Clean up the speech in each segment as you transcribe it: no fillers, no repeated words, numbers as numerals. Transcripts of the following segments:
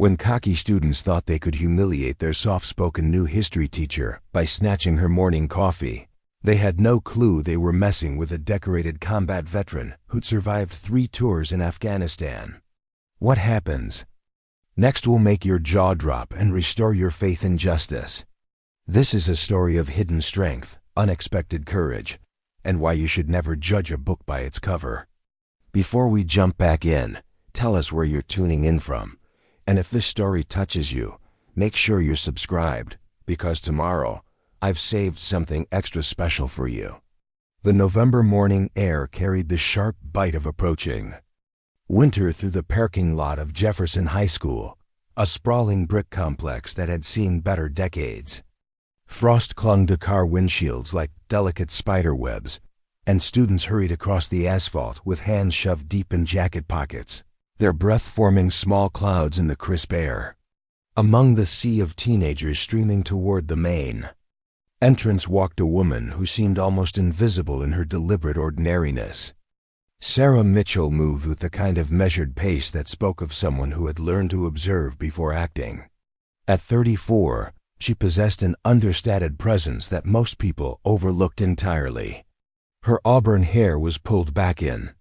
When cocky students thought they could humiliate their soft-spoken new history teacher by snatching her morning coffee, they had no clue they were messing with a decorated combat veteran who'd survived 3 tours in Afghanistan. What happens? Next will make your jaw drop and restore your faith in justice. This is a story of hidden strength, unexpected courage, and why you should never judge a book by its cover. Before we jump back in, tell us where you're tuning in from. And if this story touches you, make sure you're subscribed, because tomorrow, I've saved something extra special for you. The November morning air carried the sharp bite of approaching winter through the parking lot of Jefferson High School, a sprawling brick complex that had seen better decades. Frost clung to car windshields like delicate spider webs, and students hurried across the asphalt with hands shoved deep in jacket pockets, their breath forming small clouds in the crisp air. Among the sea of teenagers streaming toward the main entrance walked a woman who seemed almost invisible in her deliberate ordinariness. Sarah Mitchell moved with the kind of measured pace that spoke of someone who had learned to observe before acting. At 34, she possessed an understated presence that most people overlooked entirely. Her auburn hair was pulled back in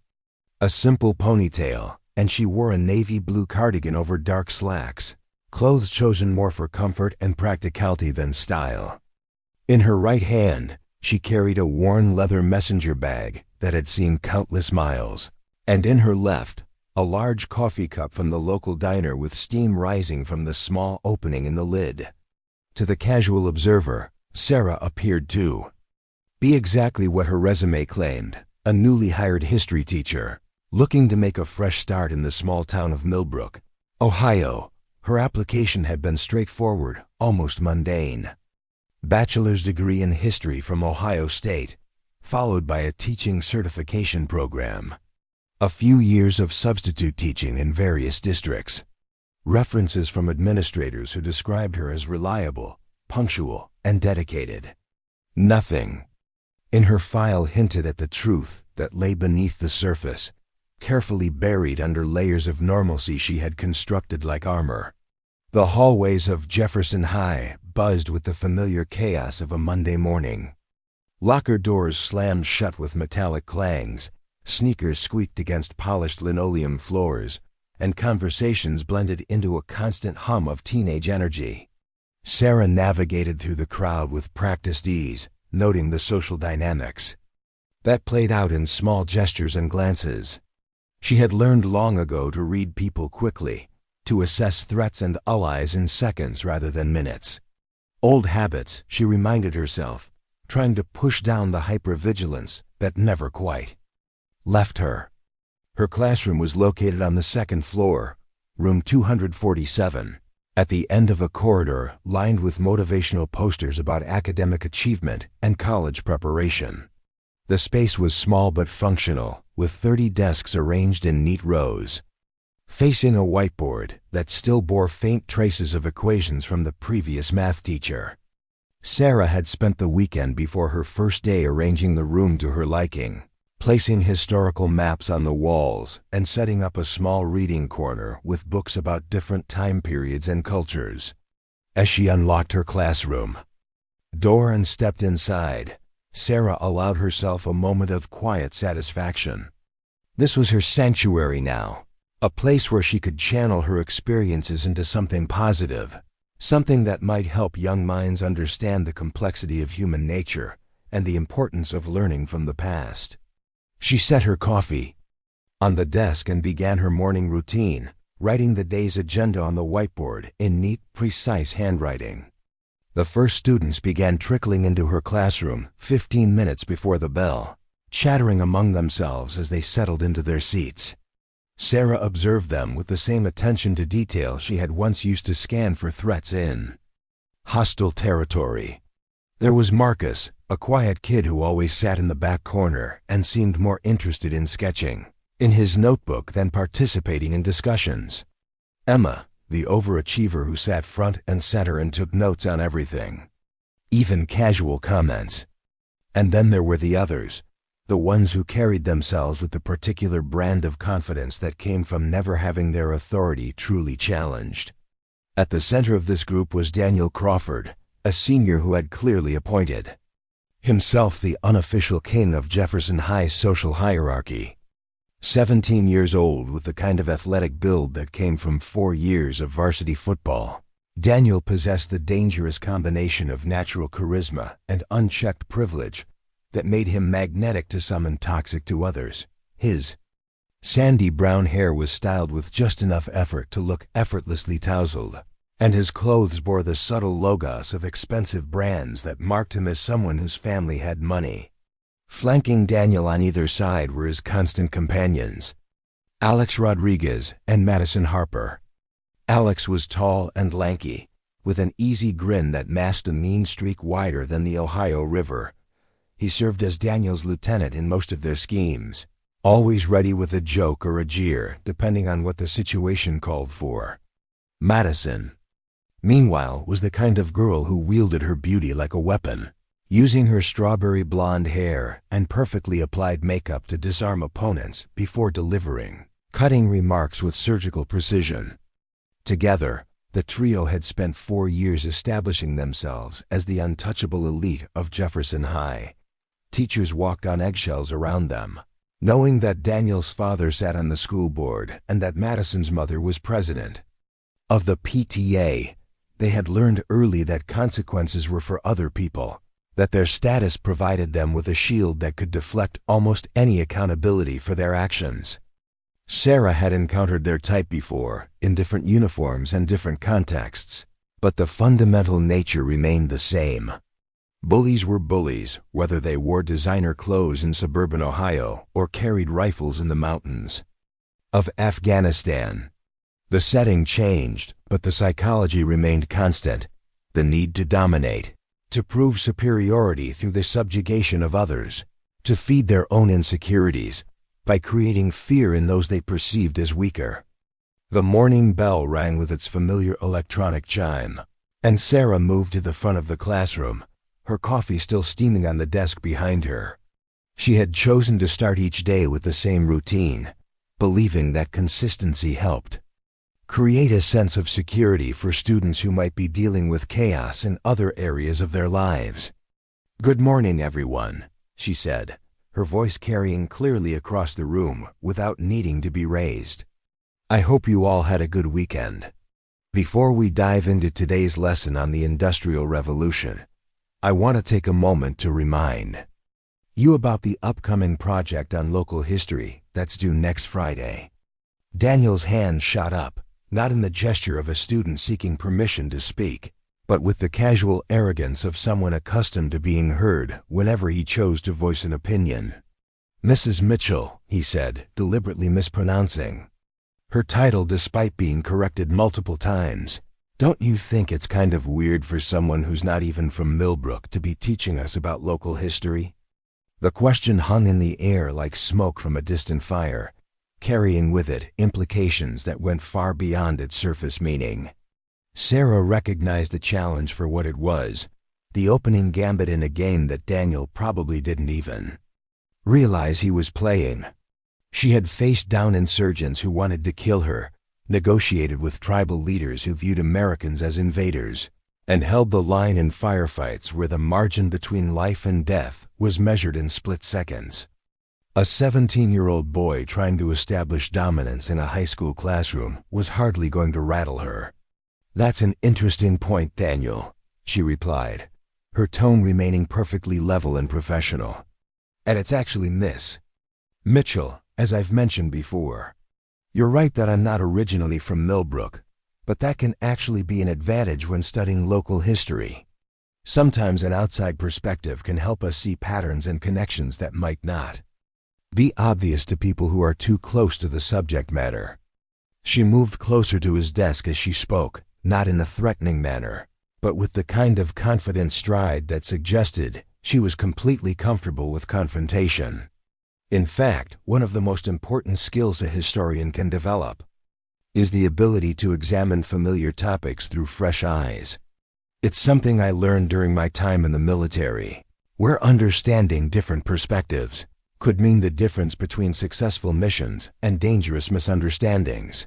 a simple ponytail, and she wore a navy blue cardigan over dark slacks, clothes chosen more for comfort and practicality than style. In her right hand, she carried a worn leather messenger bag that had seen countless miles, and in her left, a large coffee cup from the local diner with steam rising from the small opening in the lid. To the casual observer, Sarah appeared to be exactly what her resume claimed, a newly hired history teacher, looking to make a fresh start in the small town of Millbrook, Ohio. Her application had been straightforward, almost mundane. Bachelor's degree in history from Ohio State, followed by a teaching certification program. A few years of substitute teaching in various districts. References from administrators who described her as reliable, punctual, and dedicated. Nothing in her file hinted at the truth that lay beneath the surface, carefully buried under layers of normalcy she had constructed like armor. The hallways of Jefferson High buzzed with the familiar chaos of a Monday morning. Locker doors slammed shut with metallic clangs, sneakers squeaked against polished linoleum floors, and conversations blended into a constant hum of teenage energy. Sarah navigated through the crowd with practiced ease, noting the social dynamics that played out in small gestures and glances. She had learned long ago to read people quickly, to assess threats and allies in seconds rather than minutes. Old habits, she reminded herself, trying to push down the hypervigilance that never quite left her. Her classroom was located on the 2nd floor, room 247, at the end of a corridor lined with motivational posters about academic achievement and college preparation. The space was small but functional, with 30 desks arranged in neat rows, facing a whiteboard that still bore faint traces of equations from the previous math teacher. Sarah had spent the weekend before her first day arranging the room to her liking, placing historical maps on the walls and setting up a small reading corner with books about different time periods and cultures. As she unlocked her classroom door and stepped inside, Sarah allowed herself a moment of quiet satisfaction. This was her sanctuary now, a place where she could channel her experiences into something positive, something that might help young minds understand the complexity of human nature and the importance of learning from the past. She set her coffee on the desk and began her morning routine, writing the day's agenda on the whiteboard in neat, precise handwriting. The first students began trickling into her classroom 15 minutes before the bell, chattering among themselves as they settled into their seats. Sarah observed them with the same attention to detail she had once used to scan for threats in hostile territory. There was Marcus, a quiet kid who always sat in the back corner and seemed more interested in sketching in his notebook than participating in discussions. Emma, the overachiever who sat front and center and took notes on everything, even casual comments. And then there were the others, the ones who carried themselves with the particular brand of confidence that came from never having their authority truly challenged. At the center of this group was Daniel Crawford, a senior who had clearly appointed himself the unofficial king of Jefferson High's social hierarchy. 17 years old with the kind of athletic build that came from 4 years of varsity football, Daniel possessed the dangerous combination of natural charisma and unchecked privilege that made him magnetic to some and toxic to others. His sandy brown hair was styled with just enough effort to look effortlessly tousled, and his clothes bore the subtle logos of expensive brands that marked him as someone whose family had money. Flanking Daniel on either side were his constant companions, Alex Rodriguez and Madison Harper. Alex was tall and lanky, with an easy grin that masked a mean streak wider than the Ohio River. He served as Daniel's lieutenant in most of their schemes, always ready with a joke or a jeer, depending on what the situation called for. Madison, meanwhile, was the kind of girl who wielded her beauty like a weapon, using her strawberry blonde hair and perfectly applied makeup to disarm opponents before delivering cutting remarks with surgical precision. Together, the trio had spent 4 years establishing themselves as the untouchable elite of Jefferson High. Teachers walked on eggshells around them, knowing that Daniel's father sat on the school board and that Madison's mother was president of the PTA. They had learned early that consequences were for other people, that their status provided them with a shield that could deflect almost any accountability for their actions. Sarah had encountered their type before, in different uniforms and different contexts, but the fundamental nature remained the same. Bullies were bullies, whether they wore designer clothes in suburban Ohio or carried rifles in the mountains of Afghanistan. The setting changed, but the psychology remained constant: the need to dominate, to prove superiority through the subjugation of others, to feed their own insecurities by creating fear in those they perceived as weaker. The morning bell rang with its familiar electronic chime, and Sarah moved to the front of the classroom, her coffee still steaming on the desk behind her. She had chosen to start each day with the same routine, believing that consistency helped create a sense of security for students who might be dealing with chaos in other areas of their lives. "Good morning, everyone," she said, her voice carrying clearly across the room without needing to be raised. "I hope you all had a good weekend. Before we dive into today's lesson on the Industrial Revolution, I want to take a moment to remind you about the upcoming project on local history that's due next Friday." Daniel's hand shot up, not in the gesture of a student seeking permission to speak, but with the casual arrogance of someone accustomed to being heard whenever he chose to voice an opinion. "Mrs. Mitchell," he said, deliberately mispronouncing her title despite being corrected multiple times. "Don't you think it's kind of weird for someone who's not even from Millbrook to be teaching us about local history?" The question hung in the air like smoke from a distant fire, carrying with it implications that went far beyond its surface meaning. Sarah recognized the challenge for what it was: the opening gambit in a game that Daniel probably didn't even realize he was playing. She had faced down insurgents who wanted to kill her, negotiated with tribal leaders who viewed Americans as invaders, and held the line in firefights where the margin between life and death was measured in split seconds. A 17-year-old boy trying to establish dominance in a high school classroom was hardly going to rattle her. "That's an interesting point, Daniel," she replied, her tone remaining perfectly level and professional. "And it's actually Miss Mitchell, as I've mentioned before. You're right that I'm not originally from Millbrook, but that can actually be an advantage when studying local history. Sometimes an outside perspective can help us see patterns and connections that might not be obvious to people who are too close to the subject matter." She moved closer to his desk as she spoke, not in a threatening manner, but with the kind of confident stride that suggested she was completely comfortable with confrontation. In fact, one of the most important skills a historian can develop is the ability to examine familiar topics through fresh eyes. It's something I learned during my time in the military, where understanding different perspectives could mean the difference between successful missions and dangerous misunderstandings.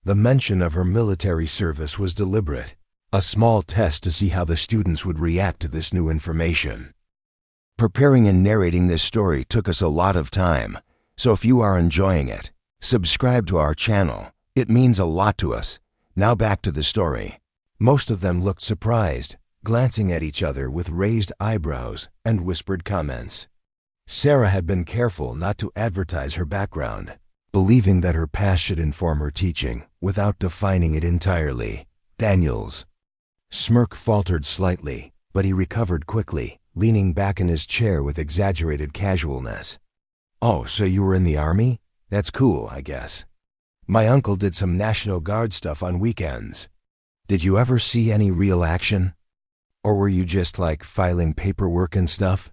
The mention of her military service was deliberate, a small test to see how the students would react to this new information. Preparing and narrating this story took us a lot of time, so if you are enjoying it, subscribe to our channel. It means a lot to us. Now back to the story. Most of them looked surprised, glancing at each other with raised eyebrows and whispered comments. Sarah had been careful not to advertise her background, believing that her past should inform her teaching without defining it entirely. Daniel's smirk faltered slightly, but he recovered quickly, leaning back in his chair with exaggerated casualness. "Oh, so you were in the Army? That's cool, I guess. My uncle did some National Guard stuff on weekends. Did you ever see any real action? Or were you just like filing paperwork and stuff?"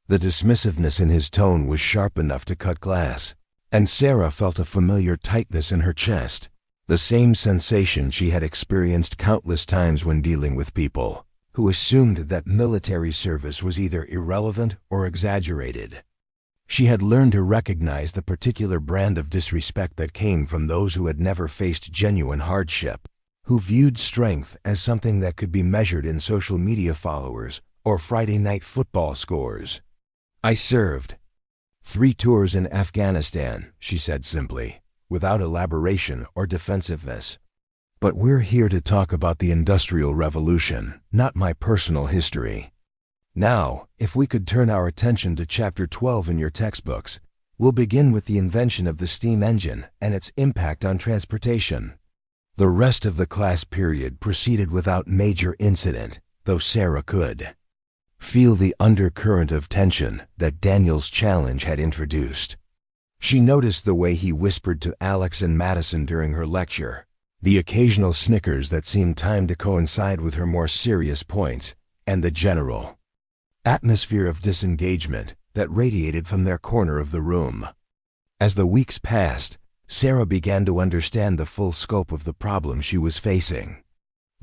The dismissiveness in his tone was sharp enough to cut glass, and Sarah felt a familiar tightness in her chest, the same sensation she had experienced countless times when dealing with people who assumed that military service was either irrelevant or exaggerated. She had learned to recognize the particular brand of disrespect that came from those who had never faced genuine hardship, who viewed strength as something that could be measured in social media followers or Friday night football scores. "I served 3 tours in Afghanistan," she said simply, without elaboration or defensiveness. "But we're here to talk about the Industrial Revolution, not my personal history. Now, if we could turn our attention to Chapter 12 in your textbooks, we'll begin with the invention of the steam engine and its impact on transportation." The rest of the class period proceeded without major incident, though Sarah could feel the undercurrent of tension that Daniel's challenge had introduced. She noticed the way he whispered to Alex and Madison during her lecture, the occasional snickers that seemed timed to coincide with her more serious points, and the general atmosphere of disengagement that radiated from their corner of the room. As the weeks passed, Sarah began to understand the full scope of the problem she was facing.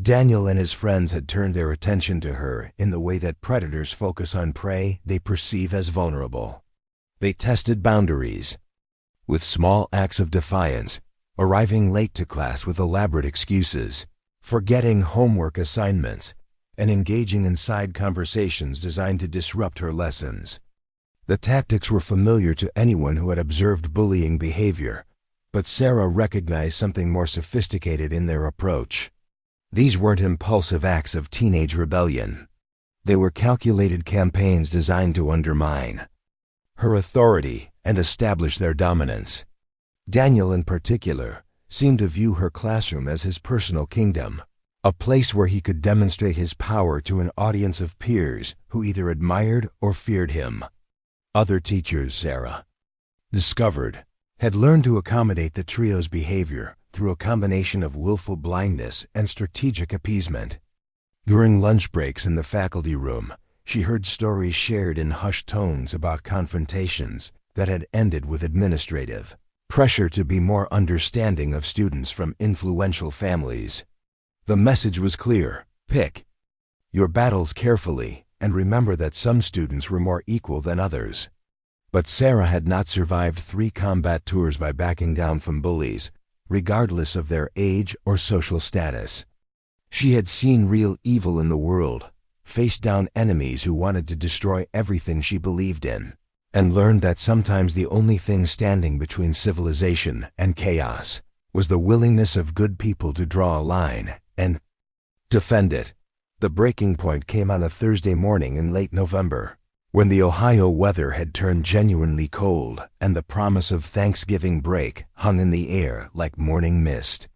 Daniel and his friends had turned their attention to her in the way that predators focus on prey they perceive as vulnerable. They tested boundaries with small acts of defiance, arriving late to class with elaborate excuses, forgetting homework assignments, and engaging in side conversations designed to disrupt her lessons. The tactics were familiar to anyone who had observed bullying behavior, but Sarah recognized something more sophisticated in their approach. These weren't impulsive acts of teenage rebellion. They were calculated campaigns designed to undermine her authority and establish their dominance. Daniel, in particular, seemed to view her classroom as his personal kingdom, a place where he could demonstrate his power to an audience of peers who either admired or feared him. Other teachers, Sarah discovered, had learned to accommodate the trio's behavior through a combination of willful blindness and strategic appeasement. During lunch breaks in the faculty room, she heard stories shared in hushed tones about confrontations that had ended with administrative pressure to be more understanding of students from influential families. The message was clear: pick your battles carefully and remember that some students were more equal than others. But Sarah had not survived 3 combat tours by backing down from bullies, regardless of their age or social status. She had seen real evil in the world, faced down enemies who wanted to destroy everything she believed in, and learned that sometimes the only thing standing between civilization and chaos was the willingness of good people to draw a line and defend it. The breaking point came on a Thursday morning in late November, when the Ohio weather had turned genuinely cold and the promise of Thanksgiving break hung in the air like morning mist.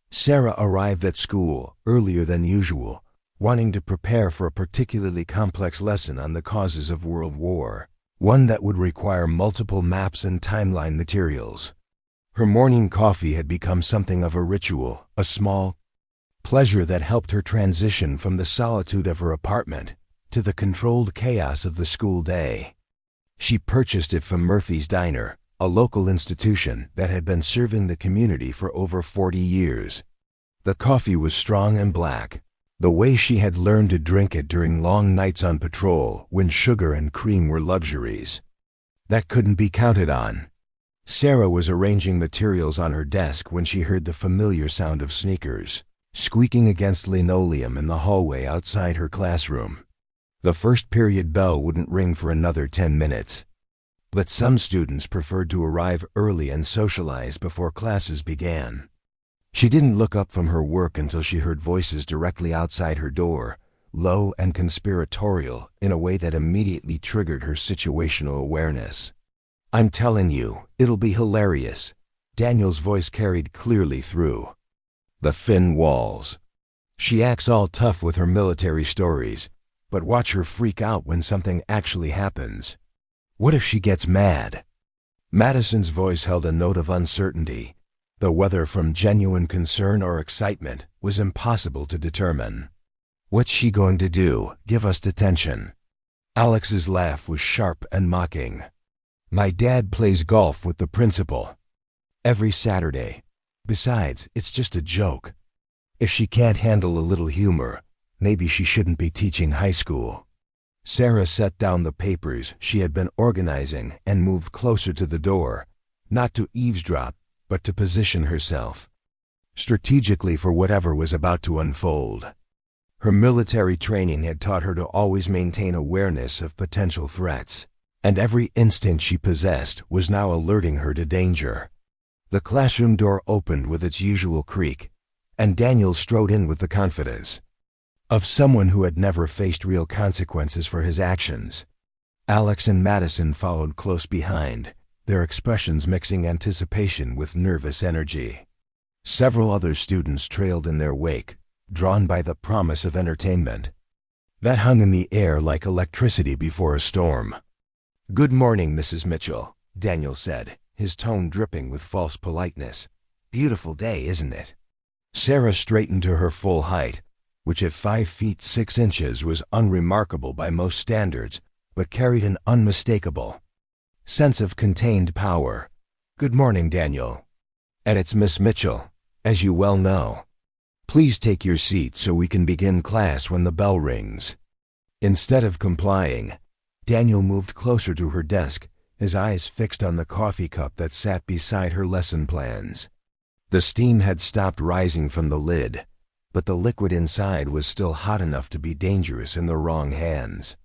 Sarah arrived at school earlier than usual, wanting to prepare for a particularly complex lesson on the causes of World War, one that would require multiple maps and timeline materials. Her morning coffee had become something of a ritual, a small pleasure that helped her transition from the solitude of her apartment to the controlled chaos of the school day. She purchased it from Murphy's Diner, a local institution that had been serving the community for over 40 years. The coffee was strong and black, the way she had learned to drink it during long nights on patrol when sugar and cream were luxuries that couldn't be counted on. Sarah was arranging materials on her desk when she heard the familiar sound of sneakers squeaking against linoleum in the hallway outside her classroom. The first period bell wouldn't ring for another 10 minutes. But some students preferred to arrive early and socialize before classes began. She didn't look up from her work until she heard voices directly outside her door, low and conspiratorial in a way that immediately triggered her situational awareness. "I'm telling you, it'll be hilarious," Daniel's voice carried clearly through. "The thin walls. She acts all tough with her military stories, but watch her freak out when something actually happens. What if she gets mad?" Madison's voice held a note of uncertainty, though whether from genuine concern or excitement was impossible to determine. "What's she going to do? Give us detention?" Alex's laugh was sharp and mocking. "My dad plays golf with the principal every Saturday. Besides, it's just a joke. If she can't handle a little humor, maybe she shouldn't be teaching high school." Sarah set down the papers she had been organizing and moved closer to the door, not to eavesdrop, but to position herself strategically for whatever was about to unfold. Her military training had taught her to always maintain awareness of potential threats, and every instinct she possessed was now alerting her to danger. The classroom door opened with its usual creak, and Daniel strode in with the confidence of someone who had never faced real consequences for his actions. Alex and Madison followed close behind, their expressions mixing anticipation with nervous energy. Several other students trailed in their wake, drawn by the promise of entertainment that hung in the air like electricity before a storm. "Good morning, Mrs. Mitchell," Daniel said, his tone dripping with false politeness. "Beautiful day, isn't it?" Sarah straightened to her full height, which at 5 feet 6 inches was unremarkable by most standards, but carried an unmistakable sense of contained power. "Good morning, Daniel. And it's Miss Mitchell, as you well know. Please take your seat so we can begin class when the bell rings." Instead of complying, Daniel moved closer to her desk, his eyes fixed on the coffee cup that sat beside her lesson plans. The steam had stopped rising from the lid, but the liquid inside was still hot enough to be dangerous in the wrong hands.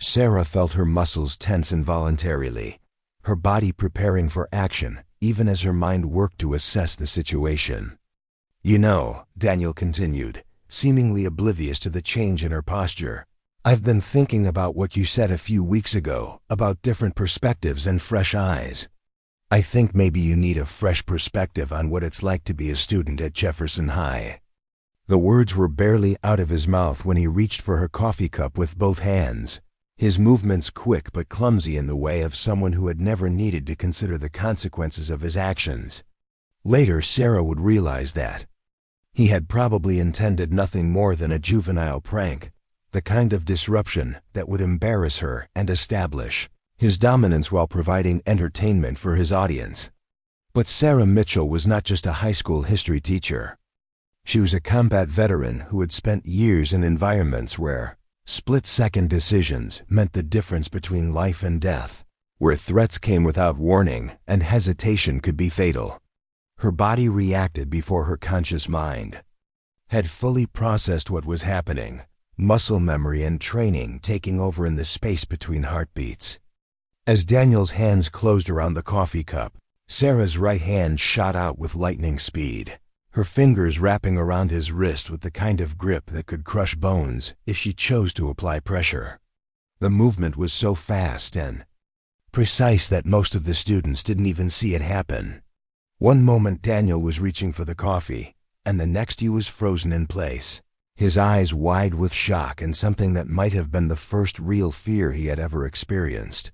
Sarah felt her muscles tense involuntarily, her body preparing for action even as her mind worked to assess the situation. "You know," Daniel continued, seemingly oblivious to the change in her posture, "I've been thinking about what you said a few weeks ago about different perspectives and fresh eyes. I think maybe you need a fresh perspective on what it's like to be a student at Jefferson High." The words were barely out of his mouth when he reached for her coffee cup with both hands, his movements quick but clumsy in the way of someone who had never needed to consider the consequences of his actions. Later, Sarah would realize that he had probably intended nothing more than a juvenile prank, the kind of disruption that would embarrass her and establish his dominance while providing entertainment for his audience. But Sarah Mitchell was not just a high school history teacher. She was a combat veteran who had spent years in environments where split-second decisions meant the difference between life and death, where threats came without warning and hesitation could be fatal. Her body reacted before her conscious mind had fully processed what was happening, muscle memory and training taking over in the space between heartbeats. As Daniel's hands closed around the coffee cup, Sarah's right hand shot out with lightning speed, her fingers wrapping around his wrist with the kind of grip that could crush bones if she chose to apply pressure. The movement was so fast and precise that most of the students didn't even see it happen. One moment Daniel was reaching for the coffee, and the next he was frozen in place, his eyes wide with shock and something that might have been the first real fear he had ever experienced.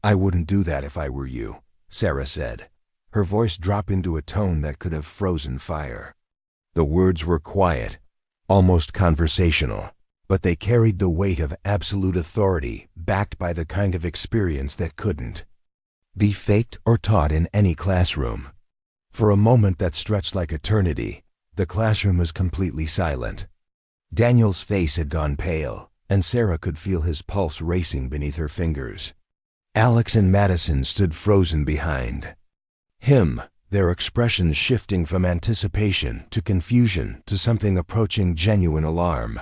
"I wouldn't do that if I were you," Sarah said, her voice dropping to a tone that could have frozen fire. The words were quiet, almost conversational, but they carried the weight of absolute authority backed by the kind of experience that couldn't be faked or taught in any classroom. For a moment that stretched like eternity, the classroom was completely silent. Daniel's face had gone pale, and Sarah could feel his pulse racing beneath her fingers. Alex and Madison stood frozen behind, Him, their expressions shifting from anticipation to confusion to something approaching genuine alarm.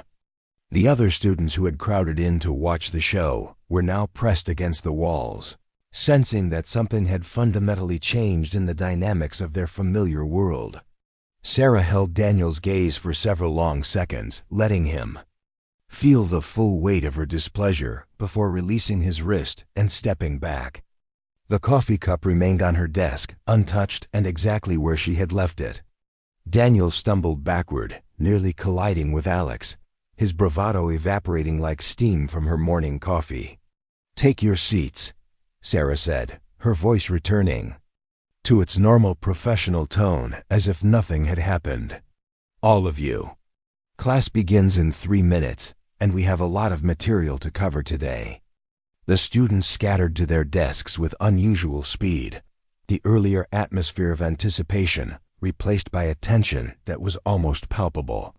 The other students who had crowded in to watch the show were now pressed against the walls, sensing that something had fundamentally changed in the dynamics of their familiar world. Sarah held Daniel's gaze for several long seconds, letting him feel the full weight of her displeasure before releasing his wrist and stepping back. The coffee cup remained on her desk, untouched and exactly where she had left it. Daniel stumbled backward, nearly colliding with Alex, his bravado evaporating like steam from her morning coffee. "Take your seats," Sarah said, her voice returning to its normal professional tone as if nothing had happened. "All of you. Class begins in 3 minutes, and we have a lot of material to cover today." The students scattered to their desks with unusual speed, the earlier atmosphere of anticipation replaced by a tension that was almost palpable.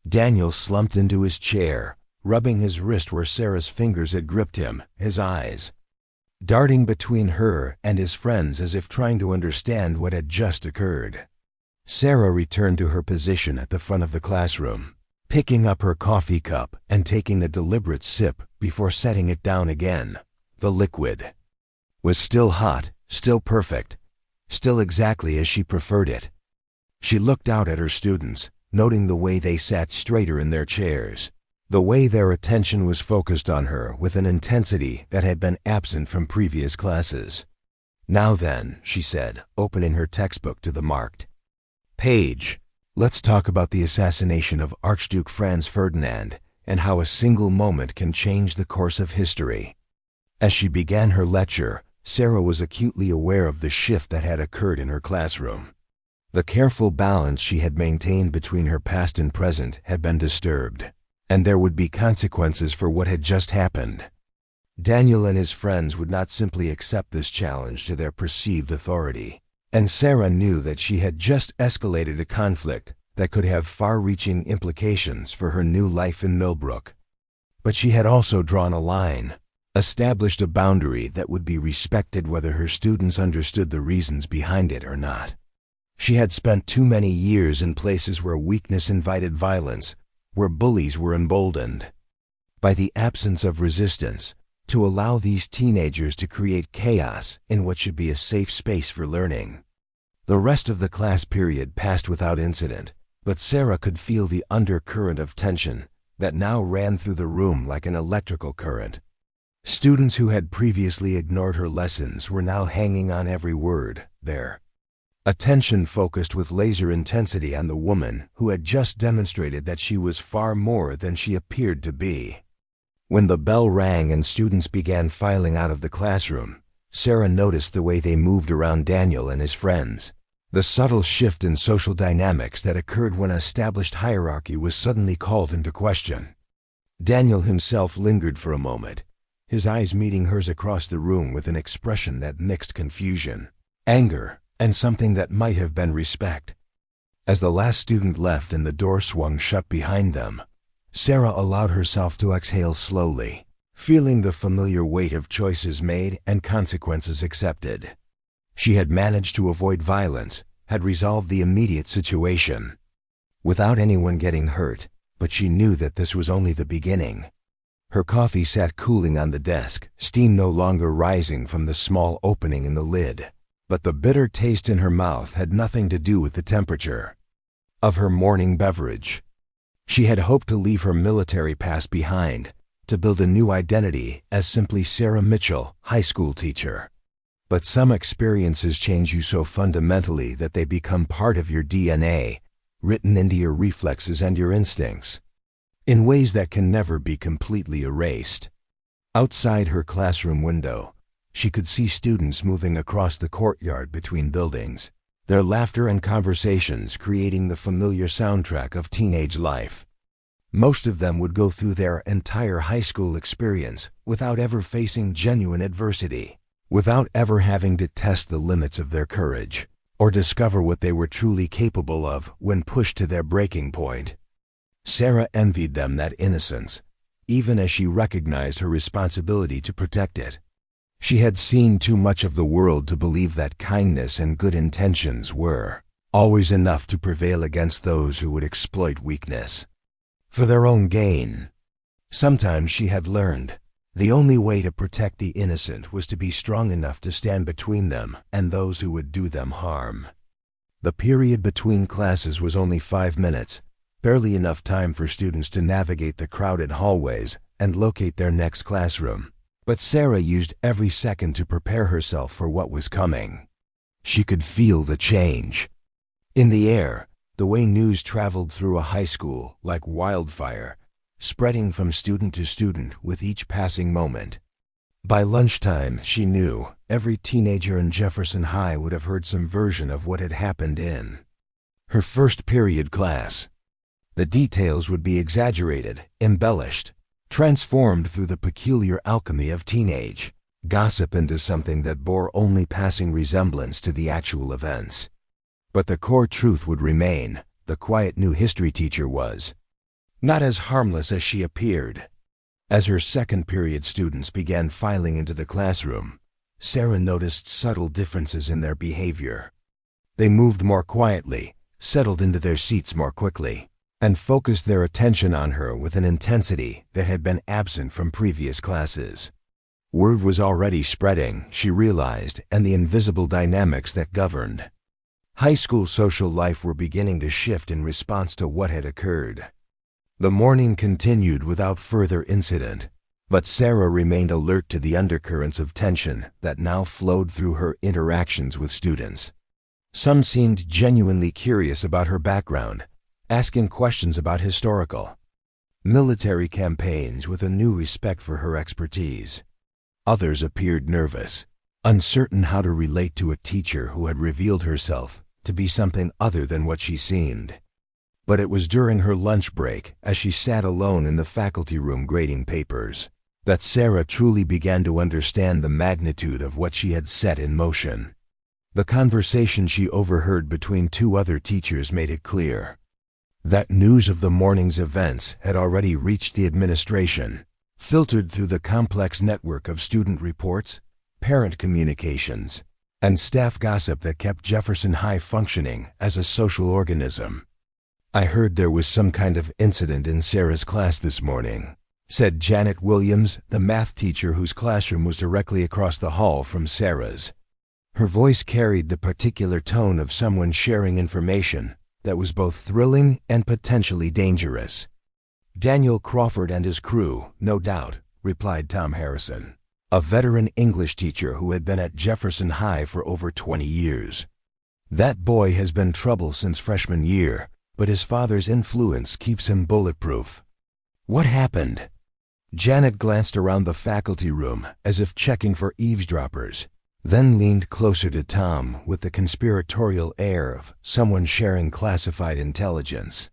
Daniel slumped into his chair, rubbing his wrist where Sarah's fingers had gripped him, his eyes darting between her and his friends as if trying to understand what had just occurred. Sarah returned to her position at the front of the classroom, picking up her coffee cup and taking a deliberate sip before setting it down again. The liquid was still hot, still perfect, still exactly as she preferred it. She looked out at her students, noting the way they sat straighter in their chairs, the way their attention was focused on her with an intensity that had been absent from previous classes. "Now then," she said, opening her textbook to the marked page, "let's talk about the assassination of Archduke Franz Ferdinand and how a single moment can change the course of history." As she began her lecture, Sarah was acutely aware of the shift that had occurred in her classroom. The careful balance she had maintained between her past and present had been disturbed, and there would be consequences for what had just happened. Daniel and his friends would not simply accept this challenge to their perceived authority, and Sarah knew that she had just escalated a conflict that could have far-reaching implications for her new life in Millbrook. But she had also drawn a line, established a boundary that would be respected whether her students understood the reasons behind it or not. She had spent too many years in places where weakness invited violence, where bullies were emboldened by the absence of resistance, to allow these teenagers to create chaos in what should be a safe space for learning. The rest of the class period passed without incident, but Sarah could feel the undercurrent of tension that now ran through the room like an electrical current. Students who had previously ignored her lessons were now hanging on every word, their attention focused with laser intensity on the woman who had just demonstrated that she was far more than she appeared to be. When the bell rang and students began filing out of the classroom, Sarah noticed the way they moved around Daniel and his friends, the subtle shift in social dynamics that occurred when established hierarchy was suddenly called into question. Daniel himself lingered for a moment, his eyes meeting hers across the room with an expression that mixed confusion, anger, and something that might have been respect. As the last student left and the door swung shut behind them, Sarah allowed herself to exhale slowly, feeling the familiar weight of choices made and consequences accepted. She had managed to avoid violence, had resolved the immediate situation, without anyone getting hurt, but she knew that this was only the beginning. Her coffee sat cooling on the desk, steam no longer rising from the small opening in the lid. But the bitter taste in her mouth had nothing to do with the temperature of her morning beverage. She had hoped to leave her military past behind, to build a new identity as simply Sarah Mitchell, high school teacher. But some experiences change you so fundamentally that they become part of your DNA, written into your reflexes and your instincts, in ways that can never be completely erased. Outside her classroom window, she could see students moving across the courtyard between buildings, their laughter and conversations creating the familiar soundtrack of teenage life. Most of them would go through their entire high school experience without ever facing genuine adversity, without ever having to test the limits of their courage, or discover what they were truly capable of when pushed to their breaking point. Sarah envied them that innocence, even as she recognized her responsibility to protect it. She had seen too much of the world to believe that kindness and good intentions were always enough to prevail against those who would exploit weakness for their own gain. Sometimes she had learned the only way to protect the innocent was to be strong enough to stand between them and those who would do them harm. The period between classes was only 5 minutes, barely enough time for students to navigate the crowded hallways and locate their next classroom. But Sarah used every second to prepare herself for what was coming. She could feel the change in the air, the way news traveled through a high school like wildfire, spreading from student to student with each passing moment. By lunchtime, she knew every teenager in Jefferson High would have heard some version of what had happened in her first period class. The details would be exaggerated, embellished, transformed through the peculiar alchemy of teenage gossip into something that bore only passing resemblance to the actual events. But the core truth would remain: the quiet new history teacher was not as harmless as she appeared. As her second period students began filing into the classroom, Sarah noticed subtle differences in their behavior. They moved more quietly, settled into their seats more quickly, and focused their attention on her with an intensity that had been absent from previous classes. Word was already spreading, she realized, and the invisible dynamics that governed high school social life were beginning to shift in response to what had occurred. The morning continued without further incident, but Sarah remained alert to the undercurrents of tension that now flowed through her interactions with students. Some seemed genuinely curious about her background, asking questions about historical, military campaigns with a new respect for her expertise. Others appeared nervous, uncertain how to relate to a teacher who had revealed herself to be something other than what she seemed. But it was during her lunch break, as she sat alone in the faculty room grading papers, that Sarah truly began to understand the magnitude of what she had set in motion. The conversation she overheard between 2 other teachers made it clear that news of the morning's events had already reached the administration, filtered through the complex network of student reports, parent communications, and staff gossip that kept Jefferson High functioning as a social organism. "I heard there was some kind of incident in Sarah's class this morning," said Janet Williams, the math teacher whose classroom was directly across the hall from Sarah's. Her voice carried the particular tone of someone sharing information that was both thrilling and potentially dangerous. "Daniel Crawford and his crew, no doubt," replied Tom Harrison, a veteran English teacher who had been at Jefferson High for over 20 years. "That boy has been trouble since freshman year, but his father's influence keeps him bulletproof." "What happened?" Janet glanced around the faculty room as if checking for eavesdroppers, then leaned closer to Tom with the conspiratorial air of someone sharing classified intelligence.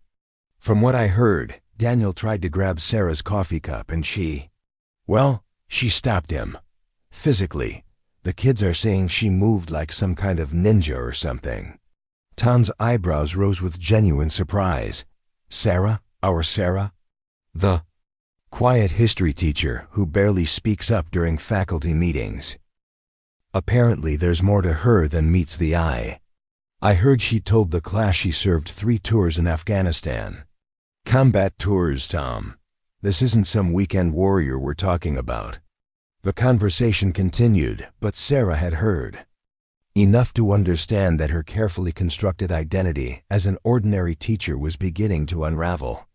"From what I heard, Daniel tried to grab Sarah's coffee cup and she stopped him. Physically, the kids are saying she moved like some kind of ninja or something." Tom's eyebrows rose with genuine surprise. "Sarah? Our Sarah? The quiet history teacher who barely speaks up during faculty meetings. Apparently there's more to her than meets the eye. I heard she told the class she served 3 tours in Afghanistan." "Combat tours, Tom. This isn't some weekend warrior we're talking about." The conversation continued, but Sarah had heard enough to understand that her carefully constructed identity as an ordinary teacher was beginning to unravel.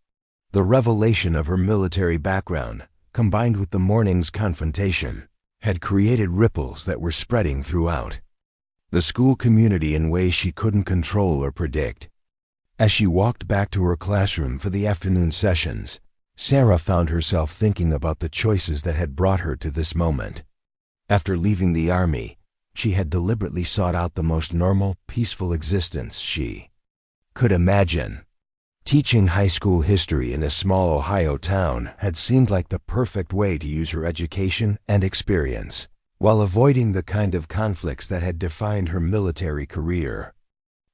The revelation of her military background, combined with the morning's confrontation, had created ripples that were spreading throughout the school community in ways she couldn't control or predict. As she walked back to her classroom for the afternoon sessions, Sarah found herself thinking about the choices that had brought her to this moment. After leaving the Army, she had deliberately sought out the most normal, peaceful existence she could imagine. Teaching high school history in a small Ohio town had seemed like the perfect way to use her education and experience, while avoiding the kind of conflicts that had defined her military career.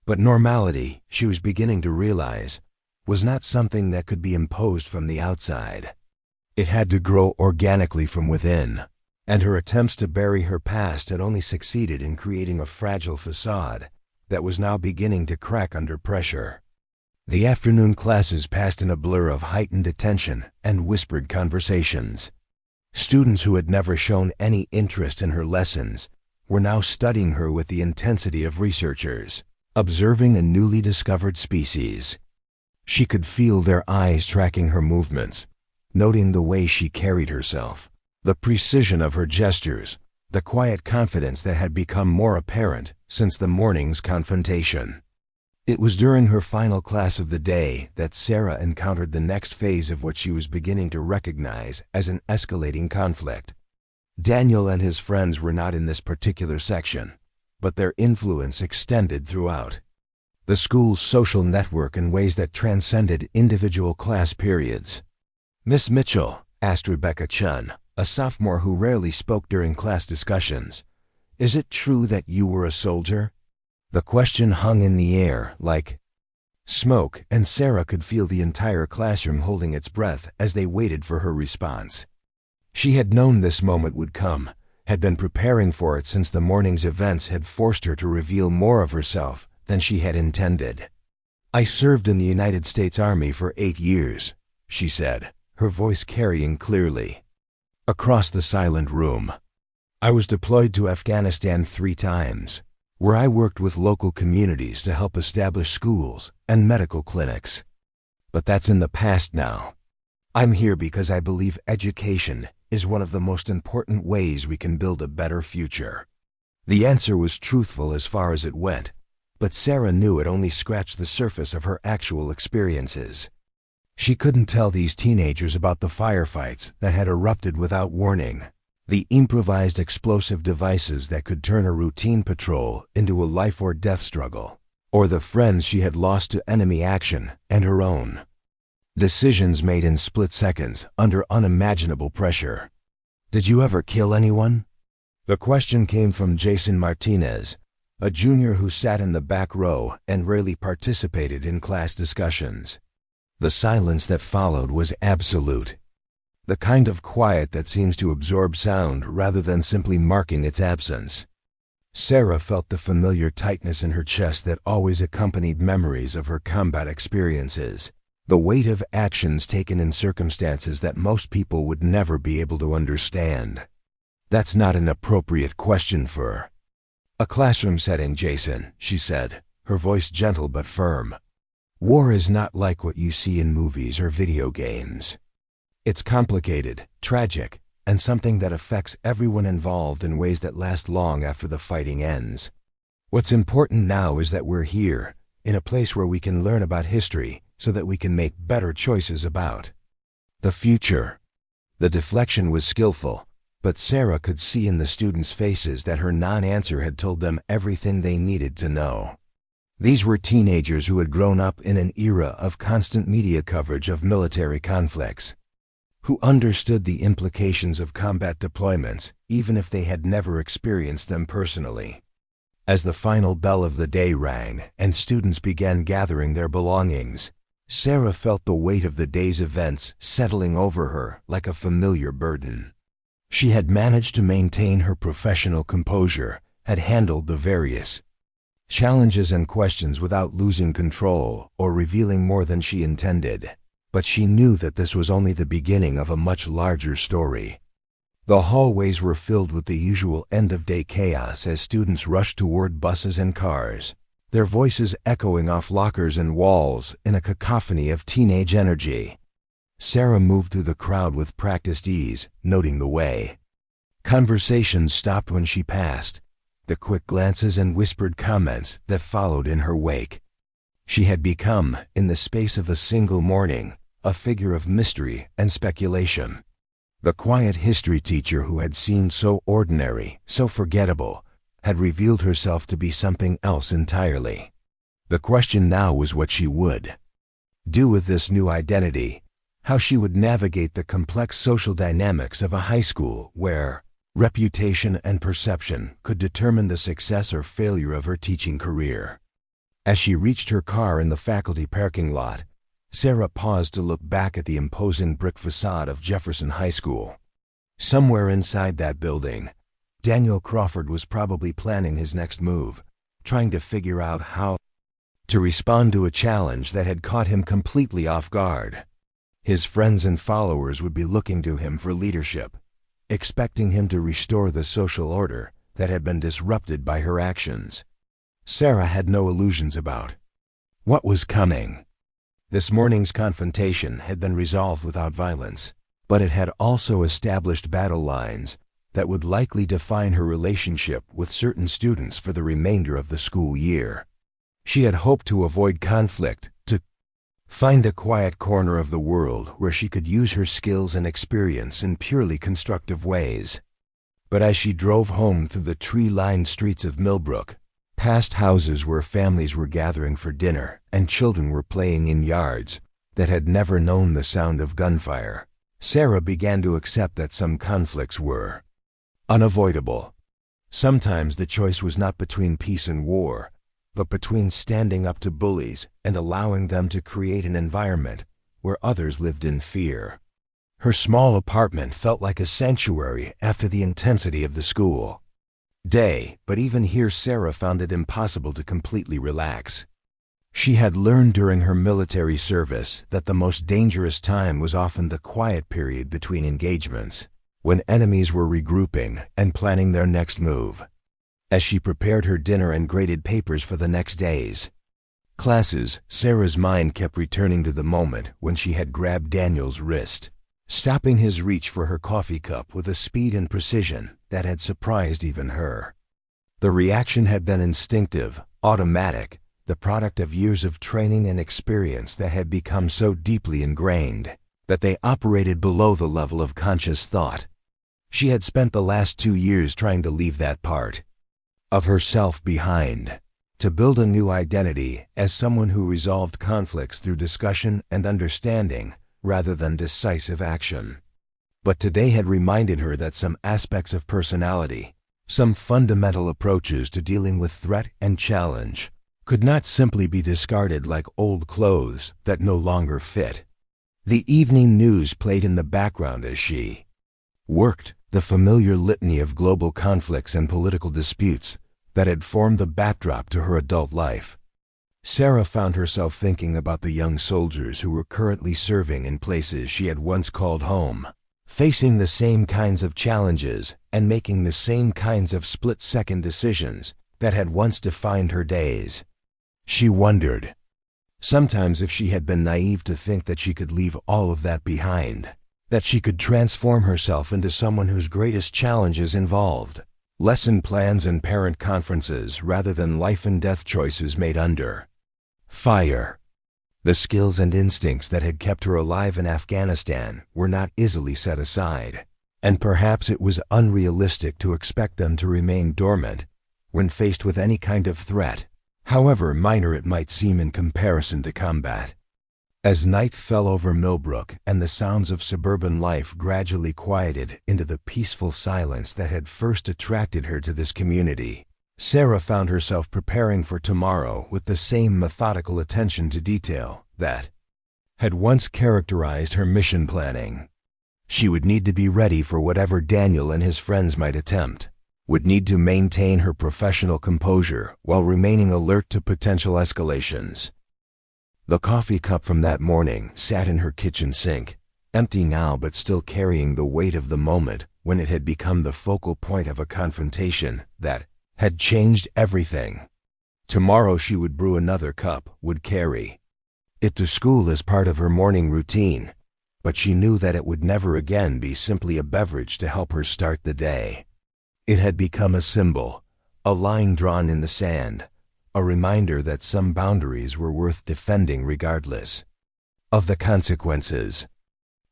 But normality, she was beginning to realize, was not something that could be imposed from the outside. It had to grow organically from within, and her attempts to bury her past had only succeeded in creating a fragile facade that was now beginning to crack under pressure. The afternoon classes passed in a blur of heightened attention and whispered conversations. Students who had never shown any interest in her lessons were now studying her with the intensity of researchers, observing a newly discovered species. She could feel their eyes tracking her movements, noting the way she carried herself, the precision of her gestures, the quiet confidence that had become more apparent since the morning's confrontation. It was during her final class of the day that Sarah encountered the next phase of what she was beginning to recognize as an escalating conflict. Daniel and his friends were not in this particular section, but their influence extended throughout the school's social network in ways that transcended individual class periods. "Miss Mitchell," asked Rebecca Chun, a sophomore who rarely spoke during class discussions, "is it true that you were a soldier?" The question hung in the air like smoke, and Sarah could feel the entire classroom holding its breath as they waited for her response. She had known this moment would come, had been preparing for it since the morning's events had forced her to reveal more of herself than she had intended. "I served in the United States Army for 8 years, she said, her voice carrying clearly across the silent room. "I was deployed to Afghanistan 3 times, where I worked with local communities to help establish schools and medical clinics. But that's in the past now. I'm here because I believe education is one of the most important ways we can build a better future." The answer was truthful as far as it went, but Sarah knew it only scratched the surface of her actual experiences. She couldn't tell these teenagers about the firefights that had erupted without warning, the improvised explosive devices that could turn a routine patrol into a life-or-death struggle, or the friends she had lost to enemy action and her own. Decisions made in split seconds under unimaginable pressure. "Did you ever kill anyone?" The question came from Jason Martinez, a junior who sat in the back row and rarely participated in class discussions. The silence that followed was absolute, the kind of quiet that seems to absorb sound rather than simply marking its absence. Sarah felt the familiar tightness in her chest that always accompanied memories of her combat experiences, the weight of actions taken in circumstances that most people would never be able to understand. "That's not an appropriate question for a classroom setting, Jason," she said, her voice gentle but firm. "War is not like what you see in movies or video games. It's complicated, tragic, and something that affects everyone involved in ways that last long after the fighting ends. What's important now is that we're here, in a place where we can learn about history so that we can make better choices about the future." The deflection was skillful, but Sarah could see in the students' faces that her non-answer had told them everything they needed to know. These were teenagers who had grown up in an era of constant media coverage of military conflicts, who understood the implications of combat deployments even if they had never experienced them personally. As the final bell of the day rang and students began gathering their belongings, Sarah felt the weight of the day's events settling over her like a familiar burden. She had managed to maintain her professional composure, had handled the various challenges and questions without losing control or revealing more than she intended. But she knew that this was only the beginning of a much larger story. The hallways were filled with the usual end-of-day chaos as students rushed toward buses and cars, their voices echoing off lockers and walls in a cacophony of teenage energy. Sarah moved through the crowd with practiced ease, noting the way. Conversations stopped when she passed, the quick glances and whispered comments that followed in her wake. She had become, in the space of a single morning, a figure of mystery and speculation. The quiet history teacher who had seemed so ordinary, so forgettable, had revealed herself to be something else entirely. The question now was what she would do with this new identity, how she would navigate the complex social dynamics of a high school where reputation and perception could determine the success or failure of her teaching career. As she reached her car in the faculty parking lot, Sarah paused to look back at the imposing brick facade of Jefferson High School. Somewhere inside that building, Daniel Crawford was probably planning his next move, trying to figure out how to respond to a challenge that had caught him completely off guard. His friends and followers would be looking to him for leadership, expecting him to restore the social order that had been disrupted by her actions. Sarah had no illusions about what was coming. This morning's confrontation had been resolved without violence, but it had also established battle lines that would likely define her relationship with certain students for the remainder of the school year. She had hoped to avoid conflict, to find a quiet corner of the world where she could use her skills and experience in purely constructive ways. But as she drove home through the tree-lined streets of Millbrook, past houses where families were gathering for dinner and children were playing in yards that had never known the sound of gunfire, Sarah began to accept that some conflicts were unavoidable. Sometimes the choice was not between peace and war, but between standing up to bullies and allowing them to create an environment where others lived in fear. Her small apartment felt like a sanctuary after the intensity of the school day, but even here Sarah found it impossible to completely relax. She had learned during her military service that the most dangerous time was often the quiet period between engagements, when enemies were regrouping and planning their next move. As she prepared her dinner and graded papers for the next day's classes, Sarah's mind kept returning to the moment when she had grabbed Daniel's wrist, stopping his reach for her coffee cup with a speed and precision that had surprised even her. The reaction had been instinctive, automatic, the product of years of training and experience that had become so deeply ingrained that they operated below the level of conscious thought. She had spent the last 2 years trying to leave that part of herself behind, to build a new identity as someone who resolved conflicts through discussion and understanding rather than decisive action. But today had reminded her that some aspects of personality, some fundamental approaches to dealing with threat and challenge, could not simply be discarded like old clothes that no longer fit. The evening news played in the background as she worked, the familiar litany of global conflicts and political disputes that had formed the backdrop to her adult life. Sarah found herself thinking about the young soldiers who were currently serving in places she had once called home, facing the same kinds of challenges and making the same kinds of split-second decisions that had once defined her days. She wondered, sometimes, if she had been naive to think that she could leave all of that behind, that she could transform herself into someone whose greatest challenges involved lesson plans and parent conferences rather than life-and-death choices made under fire. The skills and instincts that had kept her alive in Afghanistan were not easily set aside, and perhaps it was unrealistic to expect them to remain dormant when faced with any kind of threat, however minor it might seem in comparison to combat. As night fell over Millbrook and the sounds of suburban life gradually quieted into the peaceful silence that had first attracted her to this community, Sarah found herself preparing for tomorrow with the same methodical attention to detail that had once characterized her mission planning. She would need to be ready for whatever Daniel and his friends might attempt, would need to maintain her professional composure while remaining alert to potential escalations. The coffee cup from that morning sat in her kitchen sink, empty now but still carrying the weight of the moment when it had become the focal point of a confrontation that had changed everything. Tomorrow she would brew another cup, would carry it to school as part of her morning routine, but she knew that it would never again be simply a beverage to help her start the day. It had become a symbol, a line drawn in the sand, a reminder that some boundaries were worth defending regardless of the consequences.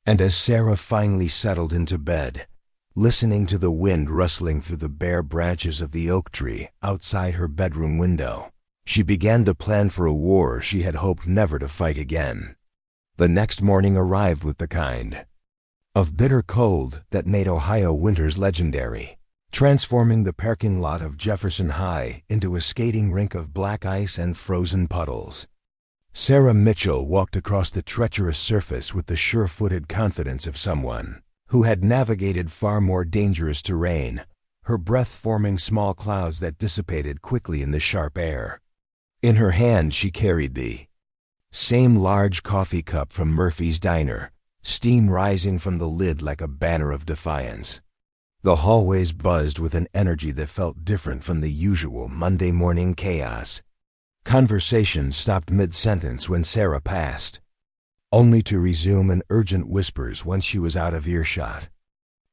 And as Sarah finally settled into bed, listening to the wind rustling through the bare branches of the oak tree outside her bedroom window, she began to plan for a war she had hoped never to fight again. The next morning arrived with the kind of bitter cold that made Ohio winters legendary, transforming the parking lot of Jefferson High into a skating rink of black ice and frozen puddles. Sarah Mitchell walked across the treacherous surface with the sure-footed confidence of someone who had navigated far more dangerous terrain, her breath forming small clouds that dissipated quickly in the sharp air. In her hand she carried the same large coffee cup from Murphy's Diner, steam rising from the lid like a banner of defiance. The hallways buzzed with an energy that felt different from the usual Monday morning chaos. Conversation stopped mid-sentence when Sarah passed, only to resume in urgent whispers once she was out of earshot.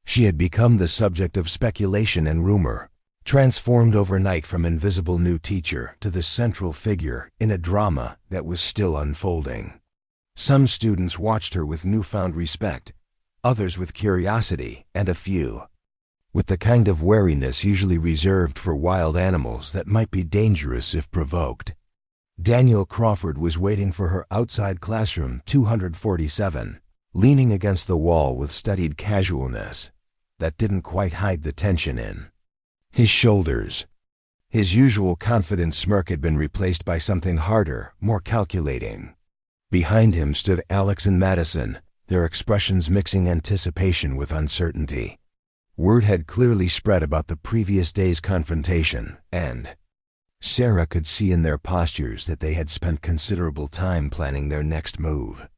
She had become the subject of speculation and rumor, transformed overnight from invisible new teacher to the central figure in a drama that was still unfolding. Some students watched her with newfound respect, others with curiosity, and a few with the kind of wariness usually reserved for wild animals that might be dangerous if provoked. Daniel Crawford was waiting for her outside classroom 247, leaning against the wall with studied casualness that didn't quite hide the tension in his shoulders. His usual confident smirk had been replaced by something harder, more calculating. Behind him stood Alex and Madison, their expressions mixing anticipation with uncertainty. Word had clearly spread about the previous day's confrontation, and Sarah could see in their postures that they had spent considerable time planning their next move.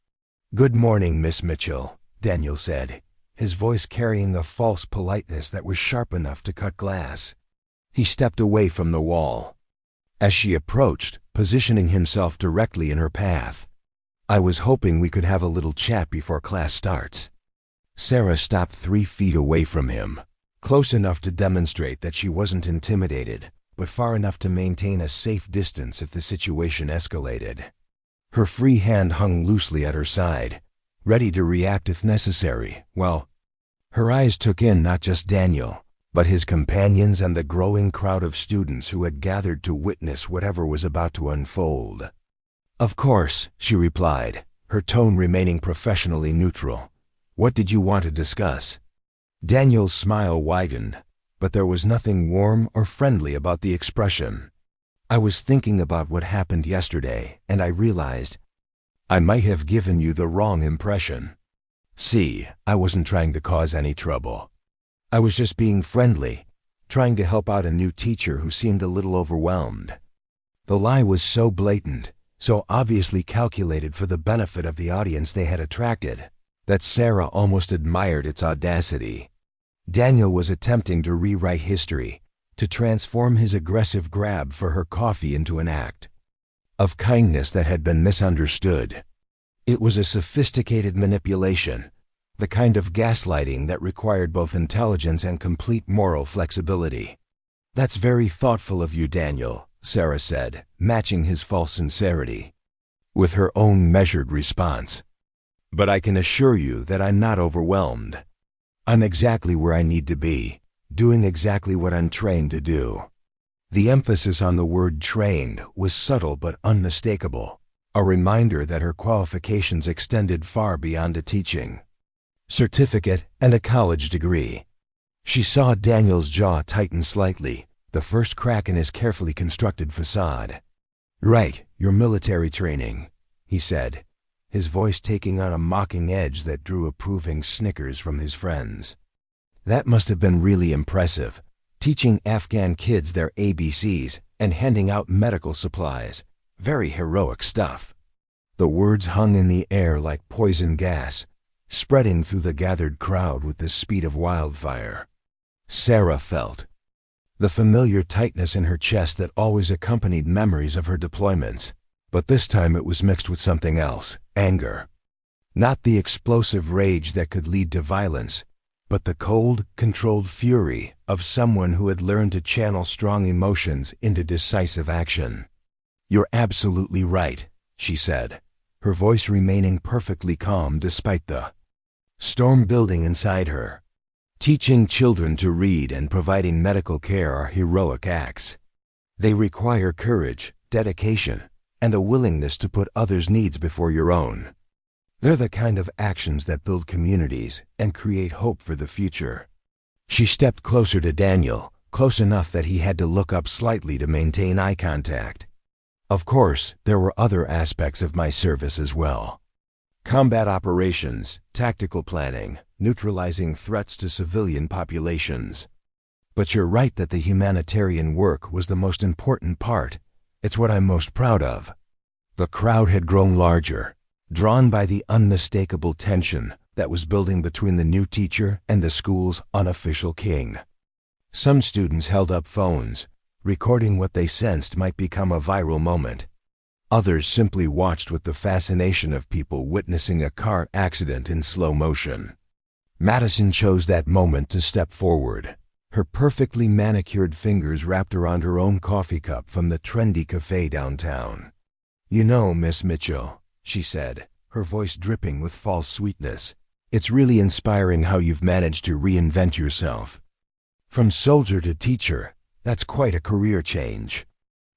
"Good morning, Miss Mitchell," Daniel said, his voice carrying a false politeness that was sharp enough to cut glass. He stepped away from the wall. As she approached, positioning himself directly in her path, "I was hoping we could have a little chat before class starts." Sarah stopped 3 feet away from him, close enough to demonstrate that she wasn't intimidated, but far enough to maintain a safe distance if the situation escalated. Her free hand hung loosely at her side, ready to react if necessary. Well, her eyes took in not just Daniel, but his companions and the growing crowd of students who had gathered to witness whatever was about to unfold. "Of course," she replied, her tone remaining professionally neutral. "What did you want to discuss?" Daniel's smile widened, but there was nothing warm or friendly about the expression. "I was thinking about what happened yesterday, and I realized I might have given you the wrong impression. See, I wasn't trying to cause any trouble. I was just being friendly, trying to help out a new teacher who seemed a little overwhelmed." The lie was so blatant, so obviously calculated for the benefit of the audience they had attracted, that Sarah almost admired its audacity. Daniel was attempting to rewrite history, to transform his aggressive grab for her coffee into an act of kindness that had been misunderstood. It was a sophisticated manipulation, the kind of gaslighting that required both intelligence and complete moral flexibility. "That's very thoughtful of you, Daniel," Sarah said, matching his false sincerity with her own measured response. "But I can assure you that I'm not overwhelmed. I'm exactly where I need to be, doing exactly what I'm trained to do." The emphasis on the word trained was subtle but unmistakable, a reminder that her qualifications extended far beyond a teaching certificate and a college degree. She saw Daniel's jaw tighten slightly, the first crack in his carefully constructed facade. "Right, your military training," he said, his voice taking on a mocking edge that drew approving snickers from his friends. "That must have been really impressive, teaching Afghan kids their ABCs and handing out medical supplies. Very heroic stuff." The words hung in the air like poison gas, spreading through the gathered crowd with the speed of wildfire. Sarah felt the familiar tightness in her chest that always accompanied memories of her deployments, but this time it was mixed with something else, anger. Not the explosive rage that could lead to violence, but the cold, controlled fury of someone who had learned to channel strong emotions into decisive action. "You're absolutely right," she said, her voice remaining perfectly calm despite the storm building inside her. "Teaching children to read and providing medical care are heroic acts. They require courage, dedication, and a willingness to put others' needs before your own. They're the kind of actions that build communities and create hope for the future." She stepped closer to Daniel, close enough that he had to look up slightly to maintain eye contact. "Of course, there were other aspects of my service as well. Combat operations, tactical planning, neutralizing threats to civilian populations. But you're right that the humanitarian work was the most important part. It's what I'm most proud of. The crowd had grown larger, drawn by the unmistakable tension that was building between the new teacher and the school's unofficial king. Some students held up phones, recording what they sensed might become a viral moment. Others simply watched with the fascination of people witnessing a car accident in slow motion. Madison chose that moment to step forward, her perfectly manicured fingers wrapped around her own coffee cup from the trendy cafe downtown. "You know, Miss Mitchell," she said, her voice dripping with false sweetness, "it's really inspiring how you've managed to reinvent yourself. From soldier to teacher, that's quite a career change.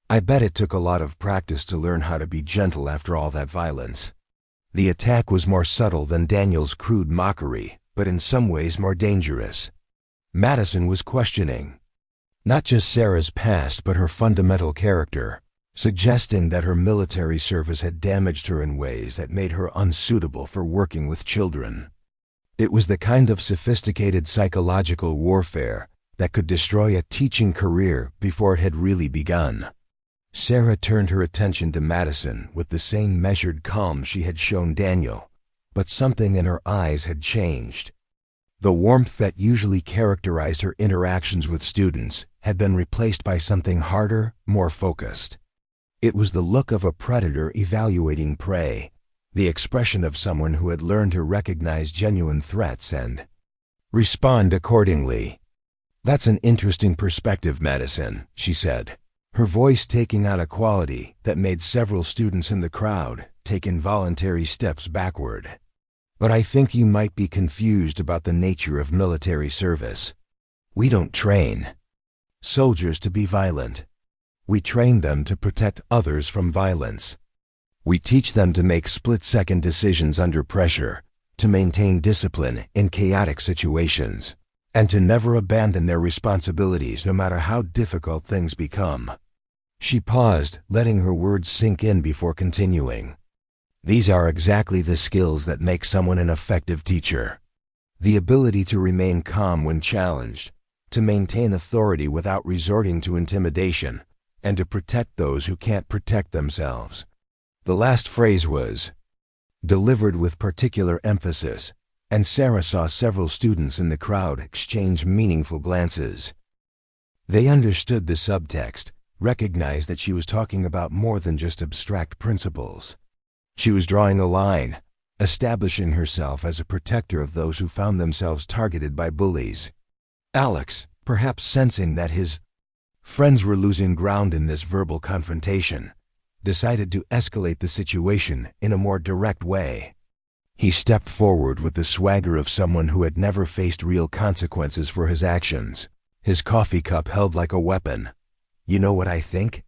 I bet it took a lot of practice to learn how to be gentle after all that violence." The attack was more subtle than Daniel's crude mockery, but in some ways more dangerous. Madison was questioning not just Sarah's past but her fundamental character, suggesting that her military service had damaged her in ways that made her unsuitable for working with children. It was the kind of sophisticated psychological warfare that could destroy a teaching career before it had really begun. Sarah turned her attention to Madison with the same measured calm she had shown Daniel, but something in her eyes had changed. The warmth that usually characterized her interactions with students had been replaced by something harder, more focused. It was the look of a predator evaluating prey, the expression of someone who had learned to recognize genuine threats and respond accordingly. "That's an interesting perspective, Madison," she said, her voice taking on a quality that made several students in the crowd take involuntary steps backward. "But I think you might be confused about the nature of military service. We don't train soldiers to be violent. We train them to protect others from violence. We teach them to make split-second decisions under pressure, to maintain discipline in chaotic situations, and to never abandon their responsibilities no matter how difficult things become." She paused, letting her words sink in before continuing. "These are exactly the skills that make someone an effective teacher. The ability to remain calm when challenged, to maintain authority without resorting to intimidation, and to protect those who can't protect themselves." The last phrase was delivered with particular emphasis, and Sarah saw several students in the crowd exchange meaningful glances. They understood the subtext, recognized that she was talking about more than just abstract principles. She was drawing a line, establishing herself as a protector of those who found themselves targeted by bullies. Alex, perhaps sensing that his friends were losing ground in this verbal confrontation, decided to escalate the situation in a more direct way. He stepped forward with the swagger of someone who had never faced real consequences for his actions, his coffee cup held like a weapon. "You know what I think?"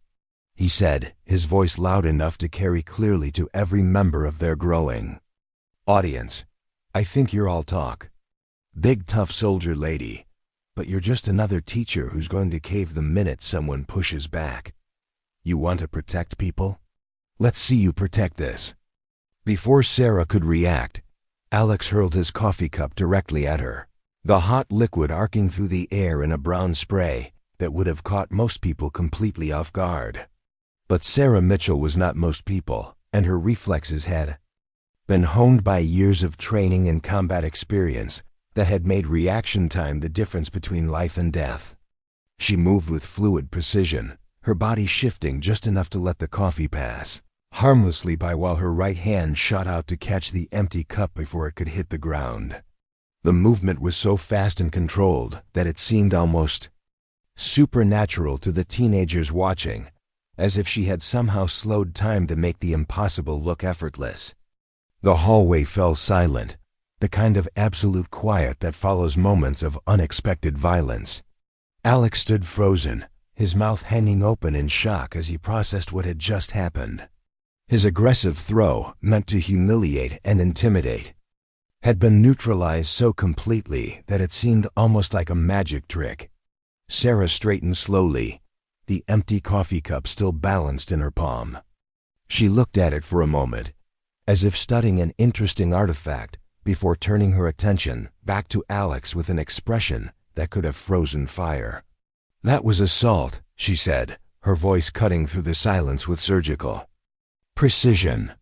he said, his voice loud enough to carry clearly to every member of their growing audience. "I think you're all talk. Big tough soldier lady, but you're just another teacher who's going to cave the minute someone pushes back. You want to protect people? Let's see you protect this." Before Sarah could react, Alex hurled his coffee cup directly at her, the hot liquid arcing through the air in a brown spray that would have caught most people completely off guard. But Sarah Mitchell was not most people, and her reflexes had been honed by years of training and combat experience that had made reaction time the difference between life and death. She moved with fluid precision, her body shifting just enough to let the coffee pass harmlessly by while her right hand shot out to catch the empty cup before it could hit the ground. The movement was so fast and controlled that it seemed almost supernatural to the teenagers watching, as if she had somehow slowed time to make the impossible look effortless. The hallway fell silent, the kind of absolute quiet that follows moments of unexpected violence. Alex stood frozen, his mouth hanging open in shock as he processed what had just happened. His aggressive throw, meant to humiliate and intimidate, had been neutralized so completely that it seemed almost like a magic trick. Sarah straightened slowly, the empty coffee cup still balanced in her palm. She looked at it for a moment, as if studying an interesting artifact, before turning her attention back to Alex with an expression that could have frozen fire. "That was assault," she said, her voice cutting through the silence with surgical precision.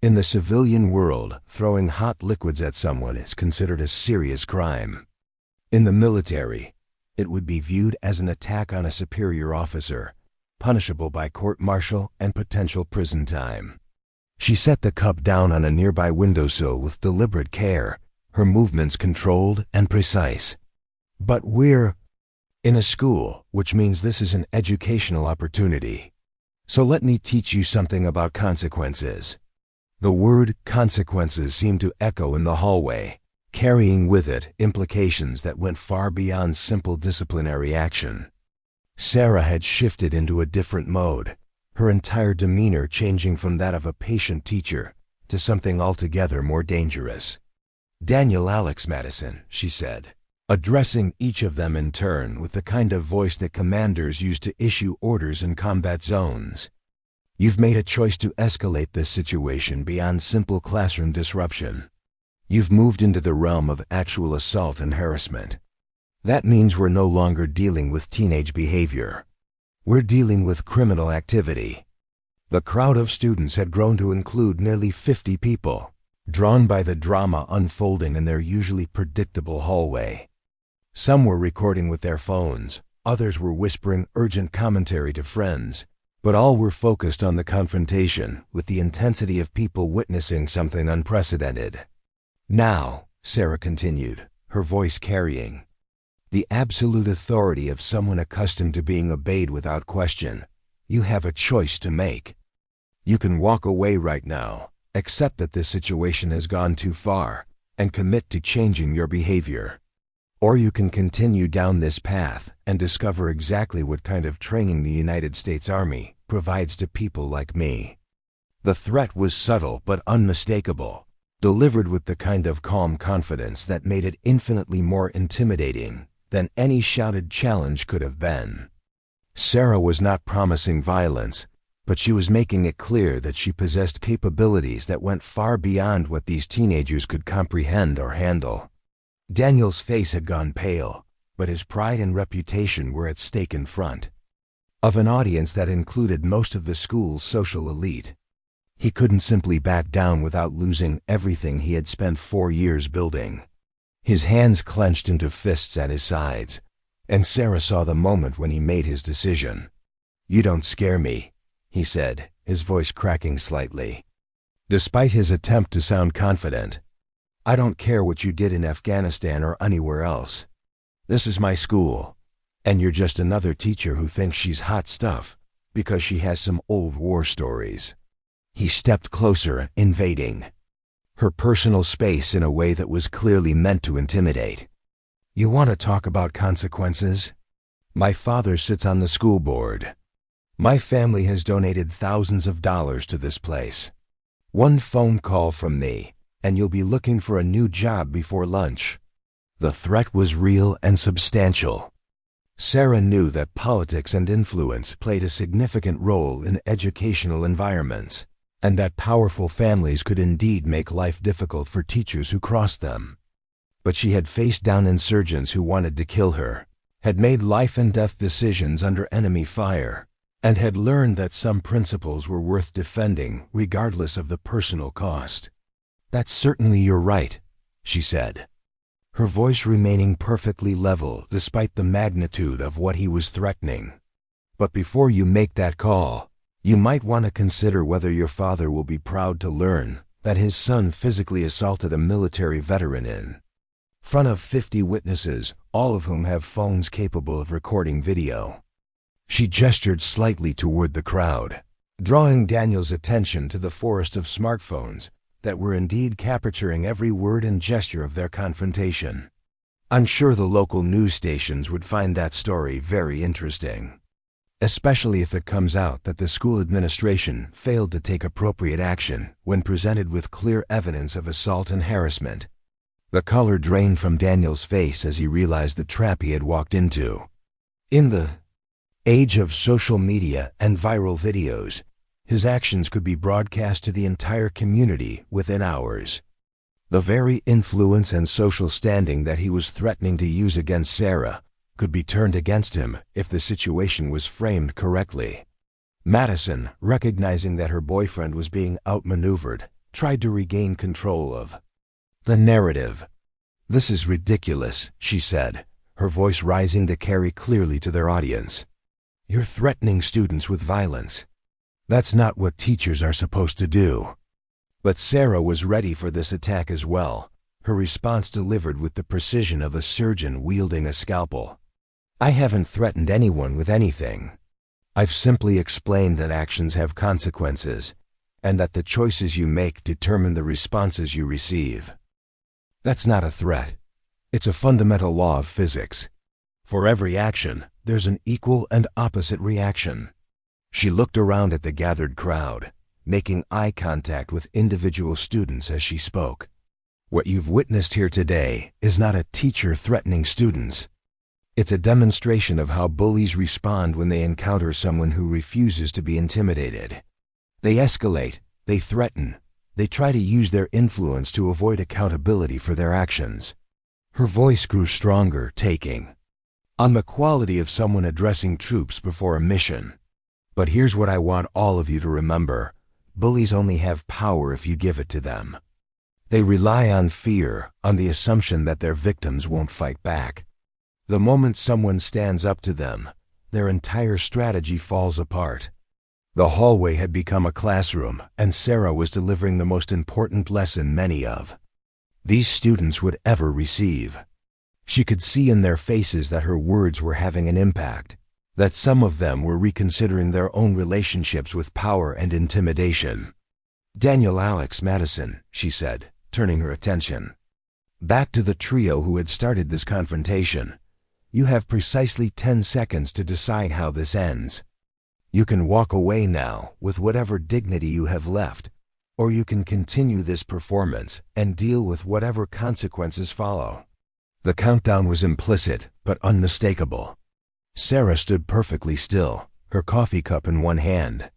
In the civilian world, throwing hot liquids at someone is considered a serious crime. In the military, it would be viewed as an attack on a superior officer, punishable by court-martial and potential prison time. She set the cup down on a nearby windowsill with deliberate care, her movements controlled and precise. "But we're in a school, which means this is an educational opportunity. So let me teach you something about consequences." The word consequences seemed to echo in the hallway, carrying with it implications that went far beyond simple disciplinary action. Sarah had shifted into a different mode, her entire demeanor changing from that of a patient teacher to something altogether more dangerous. "Daniel, Alex, Madison," she said, addressing each of them in turn with the kind of voice that commanders use to issue orders in combat zones. "You've made a choice to escalate this situation beyond simple classroom disruption. You've moved into the realm of actual assault and harassment. That means we're no longer dealing with teenage behavior. We're dealing with criminal activity." The crowd of students had grown to include nearly 50 people, drawn by the drama unfolding in their usually predictable hallway. Some were recording with their phones, others were whispering urgent commentary to friends, but all were focused on the confrontation with the intensity of people witnessing something unprecedented. "Now," Sarah continued, her voice carrying the absolute authority of someone accustomed to being obeyed without question, "you have a choice to make. You can walk away right now, accept that this situation has gone too far, and commit to changing your behavior. Or you can continue down this path and discover exactly what kind of training the United States Army provides to people like me." The threat was subtle but unmistakable, delivered with the kind of calm confidence that made it infinitely more intimidating than any shouted challenge could have been. Sarah was not promising violence, but she was making it clear that she possessed capabilities that went far beyond what these teenagers could comprehend or handle. Daniel's face had gone pale, but his pride and reputation were at stake in front of an audience that included most of the school's social elite. He couldn't simply back down without losing everything he had spent 4 years building. His hands clenched into fists at his sides, and Sarah saw the moment when he made his decision. "You don't scare me," he said, his voice cracking slightly. Despite his attempt to sound confident, "I don't care what you did in Afghanistan or anywhere else. This is my school, and you're just another teacher who thinks she's hot stuff because she has some old war stories." He stepped closer, invading her personal space in a way that was clearly meant to intimidate. "You want to talk about consequences? My father sits on the school board. My family has donated thousands of dollars to this place. One phone call from me, and you'll be looking for a new job before lunch." The threat was real and substantial. Sarah knew that politics and influence played a significant role in educational environments, and that powerful families could indeed make life difficult for teachers who crossed them. But she had faced down insurgents who wanted to kill her, had made life and death decisions under enemy fire, and had learned that some principles were worth defending regardless of the personal cost. "That's certainly your right," she said, her voice remaining perfectly level despite the magnitude of what he was threatening. "But before you make that call, you might want to consider whether your father will be proud to learn that his son physically assaulted a military veteran in front of 50 witnesses, all of whom have phones capable of recording video." She gestured slightly toward the crowd, drawing Daniel's attention to the forest of smartphones that were indeed capturing every word and gesture of their confrontation. "I'm sure the local news stations would find that story very interesting, especially if it comes out that the school administration failed to take appropriate action when presented with clear evidence of assault and harassment." The color drained from Daniel's face as he realized the trap he had walked into. In the age of social media and viral videos, his actions could be broadcast to the entire community within hours. The very influence and social standing that he was threatening to use against Sarah could be turned against him if the situation was framed correctly. Madison, recognizing that her boyfriend was being outmaneuvered, tried to regain control of the narrative. "This is ridiculous," she said, her voice rising to carry clearly to their audience. "You're threatening students with violence. That's not what teachers are supposed to do." But Sarah was ready for this attack as well, her response delivered with the precision of a surgeon wielding a scalpel. "I haven't threatened anyone with anything. I've simply explained that actions have consequences, and that the choices you make determine the responses you receive. That's not a threat. It's a fundamental law of physics. For every action, there's an equal and opposite reaction." She looked around at the gathered crowd, making eye contact with individual students as she spoke. "What you've witnessed here today is not a teacher threatening students. It's a demonstration of how bullies respond when they encounter someone who refuses to be intimidated. They escalate, they threaten, they try to use their influence to avoid accountability for their actions." Her voice grew stronger, taking on the quality of someone addressing troops before a mission. "But here's what I want all of you to remember. Bullies only have power if you give it to them. They rely on fear, on the assumption that their victims won't fight back. The moment someone stands up to them, their entire strategy falls apart." The hallway had become a classroom, and Sarah was delivering the most important lesson many of these students would ever receive. She could see in their faces that her words were having an impact, that some of them were reconsidering their own relationships with power and intimidation. "Daniel, Alex, Madison," she said, turning her attention back to the trio who had started this confrontation. "You have precisely 10 seconds to decide how this ends. You can walk away now with whatever dignity you have left, or you can continue this performance and deal with whatever consequences follow." The countdown was implicit but unmistakable. Sarah stood perfectly still, her coffee cup in one hand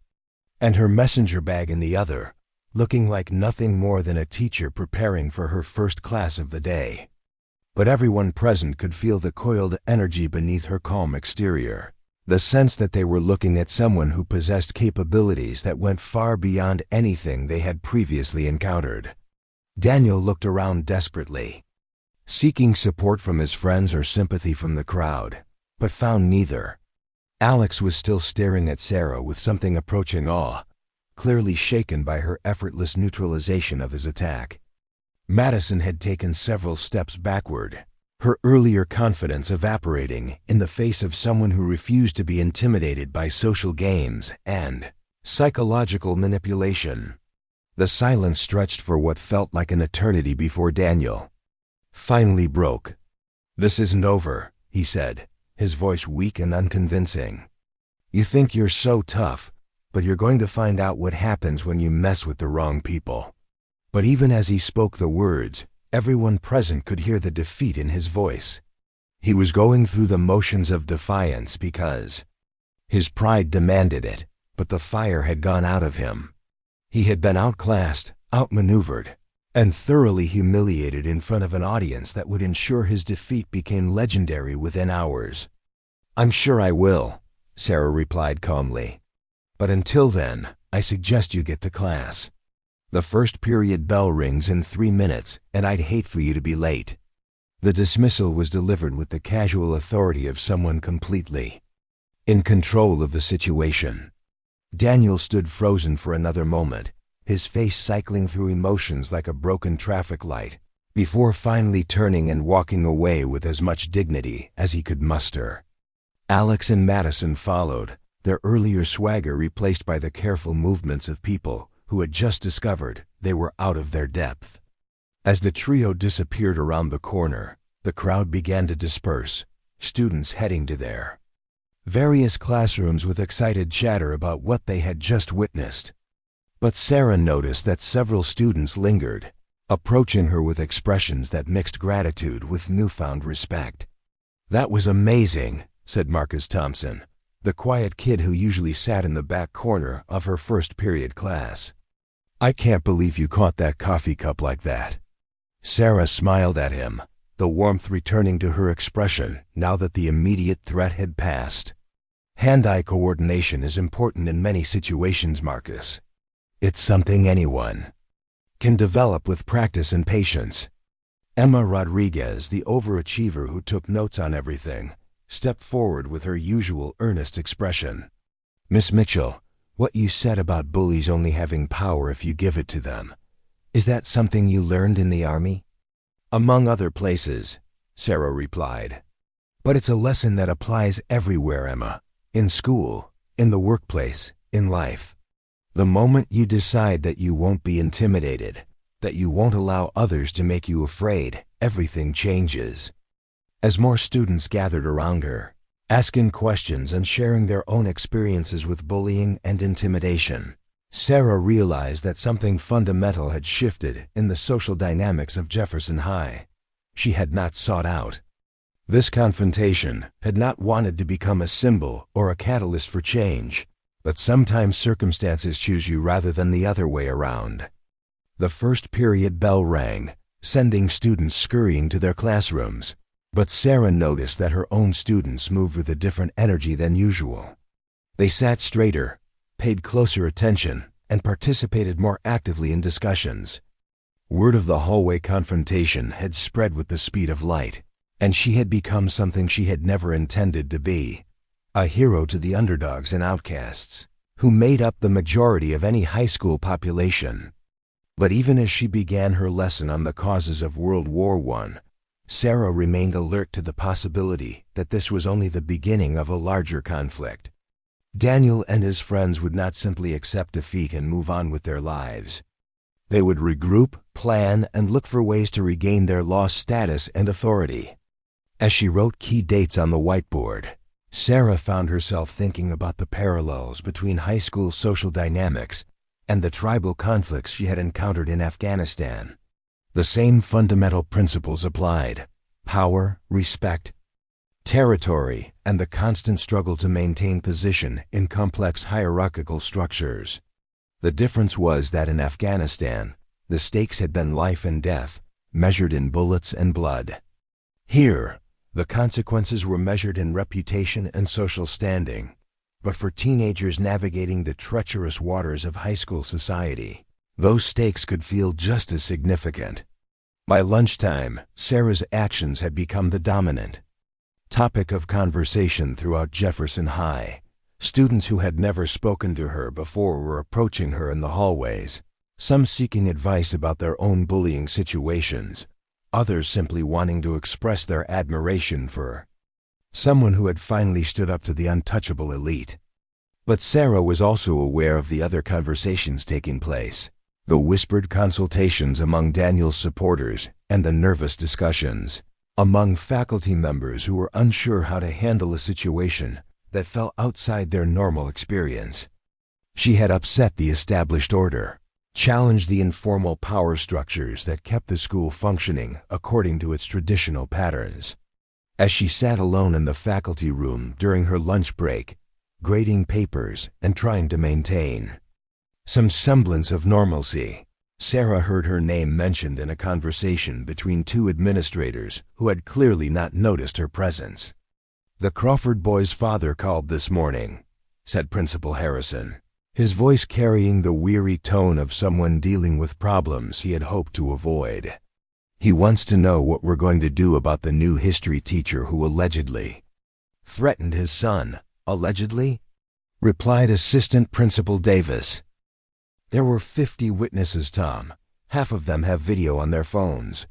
and her messenger bag in the other, looking like nothing more than a teacher preparing for her first class of the day. But everyone present could feel the coiled energy beneath her calm exterior, the sense that they were looking at someone who possessed capabilities that went far beyond anything they had previously encountered. Daniel looked around desperately, seeking support from his friends or sympathy from the crowd, but found neither. Alex was still staring at Sarah with something approaching awe, clearly shaken by her effortless neutralization of his attack. Madison had taken several steps backward, her earlier confidence evaporating in the face of someone who refused to be intimidated by social games and psychological manipulation. The silence stretched for what felt like an eternity before Daniel finally broke. "This isn't over," he said, his voice weak and unconvincing. "You think you're so tough, but you're going to find out what happens when you mess with the wrong people." But even as he spoke the words, everyone present could hear the defeat in his voice. He was going through the motions of defiance because his pride demanded it, but the fire had gone out of him. He had been outclassed, outmaneuvered, and thoroughly humiliated in front of an audience that would ensure his defeat became legendary within hours. "I'm sure I will," Sarah replied calmly. "But until then, I suggest you get to class. The first period bell rings in 3 minutes, and I'd hate for you to be late." The dismissal was delivered with the casual authority of someone completely in control of the situation. Daniel stood frozen for another moment, his face cycling through emotions like a broken traffic light, before finally turning and walking away with as much dignity as he could muster. Alex and Madison followed, their earlier swagger replaced by the careful movements of people who had just discovered they were out of their depth. As the trio disappeared around the corner, the crowd began to disperse, students heading to their various classrooms with excited chatter about what they had just witnessed. But Sarah noticed that several students lingered, approaching her with expressions that mixed gratitude with newfound respect. "That was amazing," said Marcus Thompson, the quiet kid who usually sat in the back corner of her first period class. "I can't believe you caught that coffee cup like that." Sarah smiled at him, the warmth returning to her expression now that the immediate threat had passed. Hand-eye coordination is important in many situations, Marcus. It's something anyone can develop with practice and patience. Emma Rodriguez, the overachiever who took notes on everything, stepped forward with her usual earnest expression. Miss Mitchell, what you said about bullies only having power if you give it to them, is that something you learned in the Army? Among other places, Sarah replied. But it's a lesson that applies everywhere, Emma. In school, in the workplace, in life. The moment you decide that you won't be intimidated, that you won't allow others to make you afraid, everything changes. As more students gathered around her, asking questions and sharing their own experiences with bullying and intimidation, Sarah realized that something fundamental had shifted in the social dynamics of Jefferson High. She had not sought out this confrontation, had not wanted to become a symbol or a catalyst for change, but sometimes circumstances choose you rather than the other way around. The first period bell rang, sending students scurrying to their classrooms, but Sarah noticed that her own students moved with a different energy than usual. They sat straighter, paid closer attention, and participated more actively in discussions. Word of the hallway confrontation had spread with the speed of light, and she had become something she had never intended to be, a hero to the underdogs and outcasts, who made up the majority of any high school population. But even as she began her lesson on the causes of World War I, Sarah remained alert to the possibility that this was only the beginning of a larger conflict. Daniel and his friends would not simply accept defeat and move on with their lives. They would regroup, plan, and look for ways to regain their lost status and authority. As she wrote key dates on the whiteboard, Sarah found herself thinking about the parallels between high school social dynamics and the tribal conflicts she had encountered in Afghanistan. The same fundamental principles applied: power, respect, territory, and the constant struggle to maintain position in complex hierarchical structures. The difference was that in Afghanistan, the stakes had been life and death, measured in bullets and blood. Here, the consequences were measured in reputation and social standing. But for teenagers navigating the treacherous waters of high school society, those stakes could feel just as significant. By lunchtime, Sarah's actions had become the dominant topic of conversation throughout Jefferson High. Students who had never spoken to her before were approaching her in the hallways, some seeking advice about their own bullying situations, others simply wanting to express their admiration for someone who had finally stood up to the untouchable elite. But Sarah was also aware of the other conversations taking place, the whispered consultations among Daniel's supporters and the nervous discussions among faculty members who were unsure how to handle a situation that fell outside their normal experience. She had upset the established order, challenged the informal power structures that kept the school functioning according to its traditional patterns. As she sat alone in the faculty room during her lunch break, grading papers and trying to maintain some semblance of normalcy, Sarah heard her name mentioned in a conversation between two administrators who had clearly not noticed her presence. "The Crawford boy's father called this morning," said Principal Harrison, his voice carrying the weary tone of someone dealing with problems he had hoped to avoid. "He wants to know what we're going to do about the new history teacher who allegedly threatened his son." "Allegedly?" replied Assistant Principal Davis. "There were 50 witnesses, Tom. Half of them have video on their phones.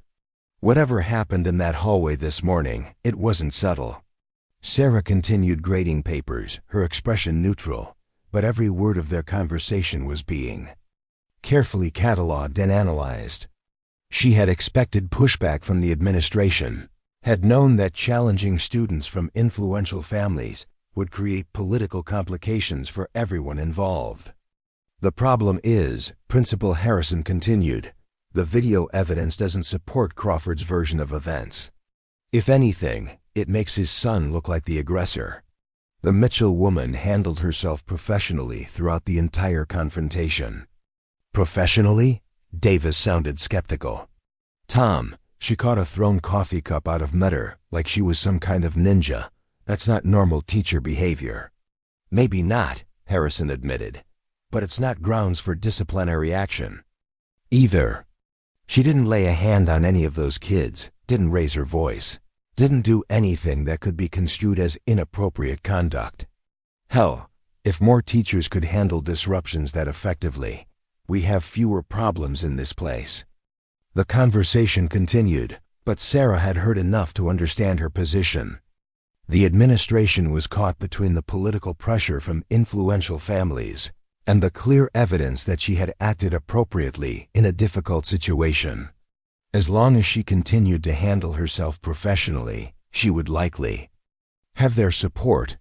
Whatever happened in that hallway this morning, it wasn't subtle." Sarah continued grading papers, her expression neutral, but every word of their conversation was being carefully cataloged and analyzed. She had expected pushback from the administration, had known that challenging students from influential families would create political complications for everyone involved. "The problem is," Principal Harrison continued, "the video evidence doesn't support Crawford's version of events. If anything, it makes his son look like the aggressor." The Mitchell woman handled herself professionally throughout the entire confrontation. Professionally? Davis sounded skeptical. Tom, she caught a thrown coffee cup out of Metter like she was some kind of ninja. That's not normal teacher behavior. Maybe not, Harrison admitted, but it's not grounds for disciplinary action. Either. She didn't lay a hand on any of those kids, didn't raise her voice, didn't do anything that could be construed as inappropriate conduct. Hell, if more teachers could handle disruptions that effectively, we have fewer problems in this place. The conversation continued, but Sarah had heard enough to understand her position. The administration was caught between the political pressure from influential families and the clear evidence that she had acted appropriately in a difficult situation. As long as she continued to handle herself professionally, she would likely have their support,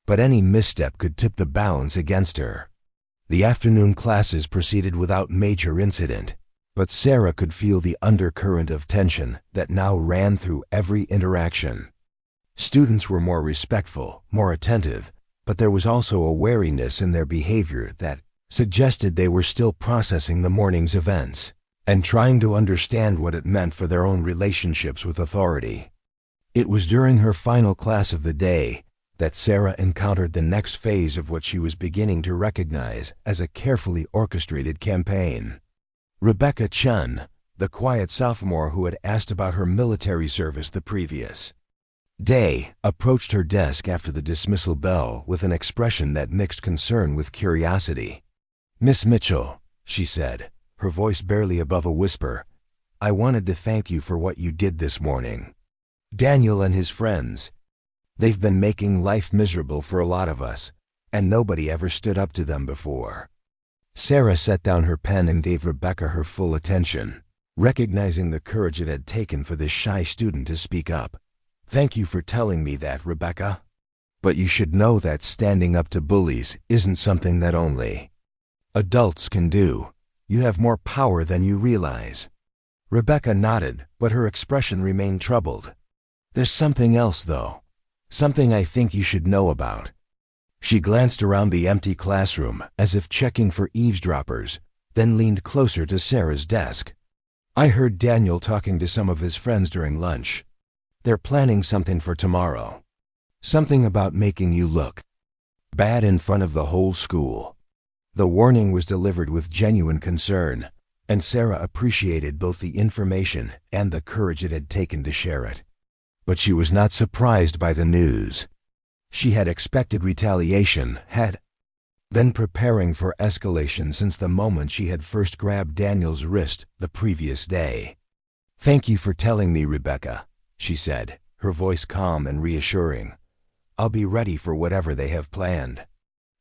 but any misstep could tip the balance against her. The afternoon classes proceeded without major incident, but Sarah could feel the undercurrent of tension that now ran through every interaction. Students were more respectful, more attentive, but there was also a wariness in their behavior that suggested they were still processing the morning's events and trying to understand what it meant for their own relationships with authority. It was during her final class of the day that Sarah encountered the next phase of what she was beginning to recognize as a carefully orchestrated campaign. Rebecca Chun, the quiet sophomore who had asked about her military service the previous day, approached her desk after the dismissal bell with an expression that mixed concern with curiosity. "Miss Mitchell," she said, her voice barely above a whisper, "I wanted to thank you for what you did this morning. Daniel and his friends, they've been making life miserable for a lot of us, and nobody ever stood up to them before." Sarah set down her pen and gave Rebecca her full attention, recognizing the courage it had taken for this shy student to speak up. "Thank you for telling me that, Rebecca. But you should know that standing up to bullies isn't something that only adults can do. You have more power than you realize." Rebecca nodded, but her expression remained troubled. "There's something else, though. Something I think you should know about." She glanced around the empty classroom as if checking for eavesdroppers, then leaned closer to Sarah's desk. "I heard Daniel talking to some of his friends during lunch. They're planning something for tomorrow. Something about making you look bad in front of the whole school." The warning was delivered with genuine concern, and Sarah appreciated both the information and the courage it had taken to share it. But she was not surprised by the news. She had expected retaliation, had been preparing for escalation since the moment she had first grabbed Daniel's wrist the previous day. "Thank you for telling me, Rebecca," she said, her voice calm and reassuring. "I'll be ready for whatever they have planned.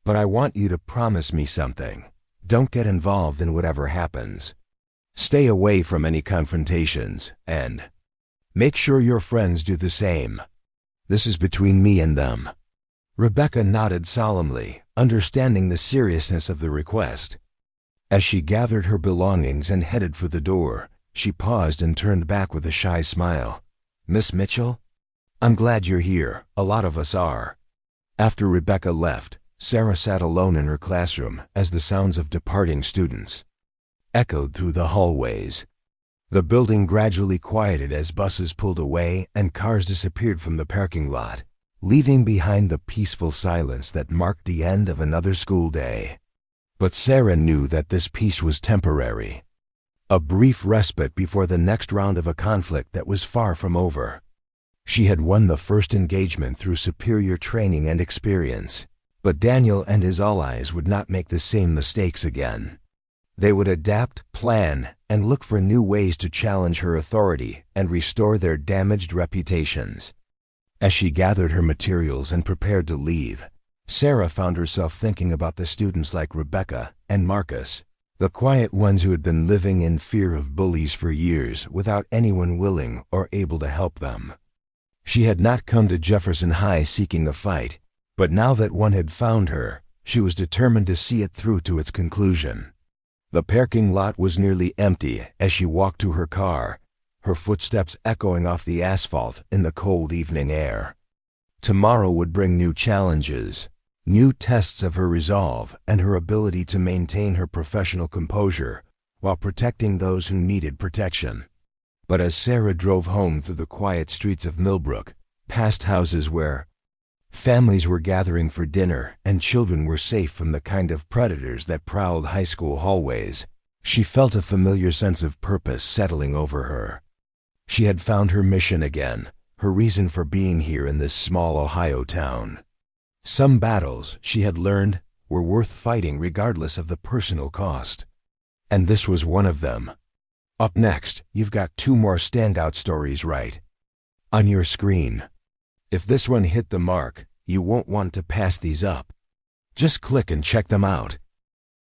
But I want you to promise me something. Don't get involved in whatever happens. Stay away from any confrontations, and make sure your friends do the same. This is between me and them." Rebecca nodded solemnly, understanding the seriousness of the request. As she gathered her belongings and headed for the door, she paused and turned back with a shy smile. "Miss Mitchell? I'm glad you're here. A lot of us are." After Rebecca left, Sarah sat alone in her classroom as the sounds of departing students echoed through the hallways. The building gradually quieted as buses pulled away and cars disappeared from the parking lot, leaving behind the peaceful silence that marked the end of another school day. But Sarah knew that this peace was temporary, a brief respite before the next round of a conflict that was far from over. She had won the first engagement through superior training and experience, but Daniel and his allies would not make the same mistakes again. They would adapt, plan, and look for new ways to challenge her authority and restore their damaged reputations. As she gathered her materials and prepared to leave, Sarah found herself thinking about the students like Rebecca and Marcus, the quiet ones who had been living in fear of bullies for years without anyone willing or able to help them. She had not come to Jefferson High seeking a fight, but now that one had found her, she was determined to see it through to its conclusion. The parking lot was nearly empty as she walked to her car, her footsteps echoing off the asphalt in the cold evening air. Tomorrow would bring new challenges, new tests of her resolve and her ability to maintain her professional composure while protecting those who needed protection. But as Sarah drove home through the quiet streets of Millbrook, past houses where families were gathering for dinner and children were safe from the kind of predators that prowled high school hallways, she felt a familiar sense of purpose settling over her. She had found her mission again, her reason for being here in this small Ohio town. Some battles, she had learned, were worth fighting regardless of the personal cost. And this was one of them. Up next, you've got 2 more standout stories right on your screen. If this one hit the mark, you won't want to pass these up. Just click and check them out.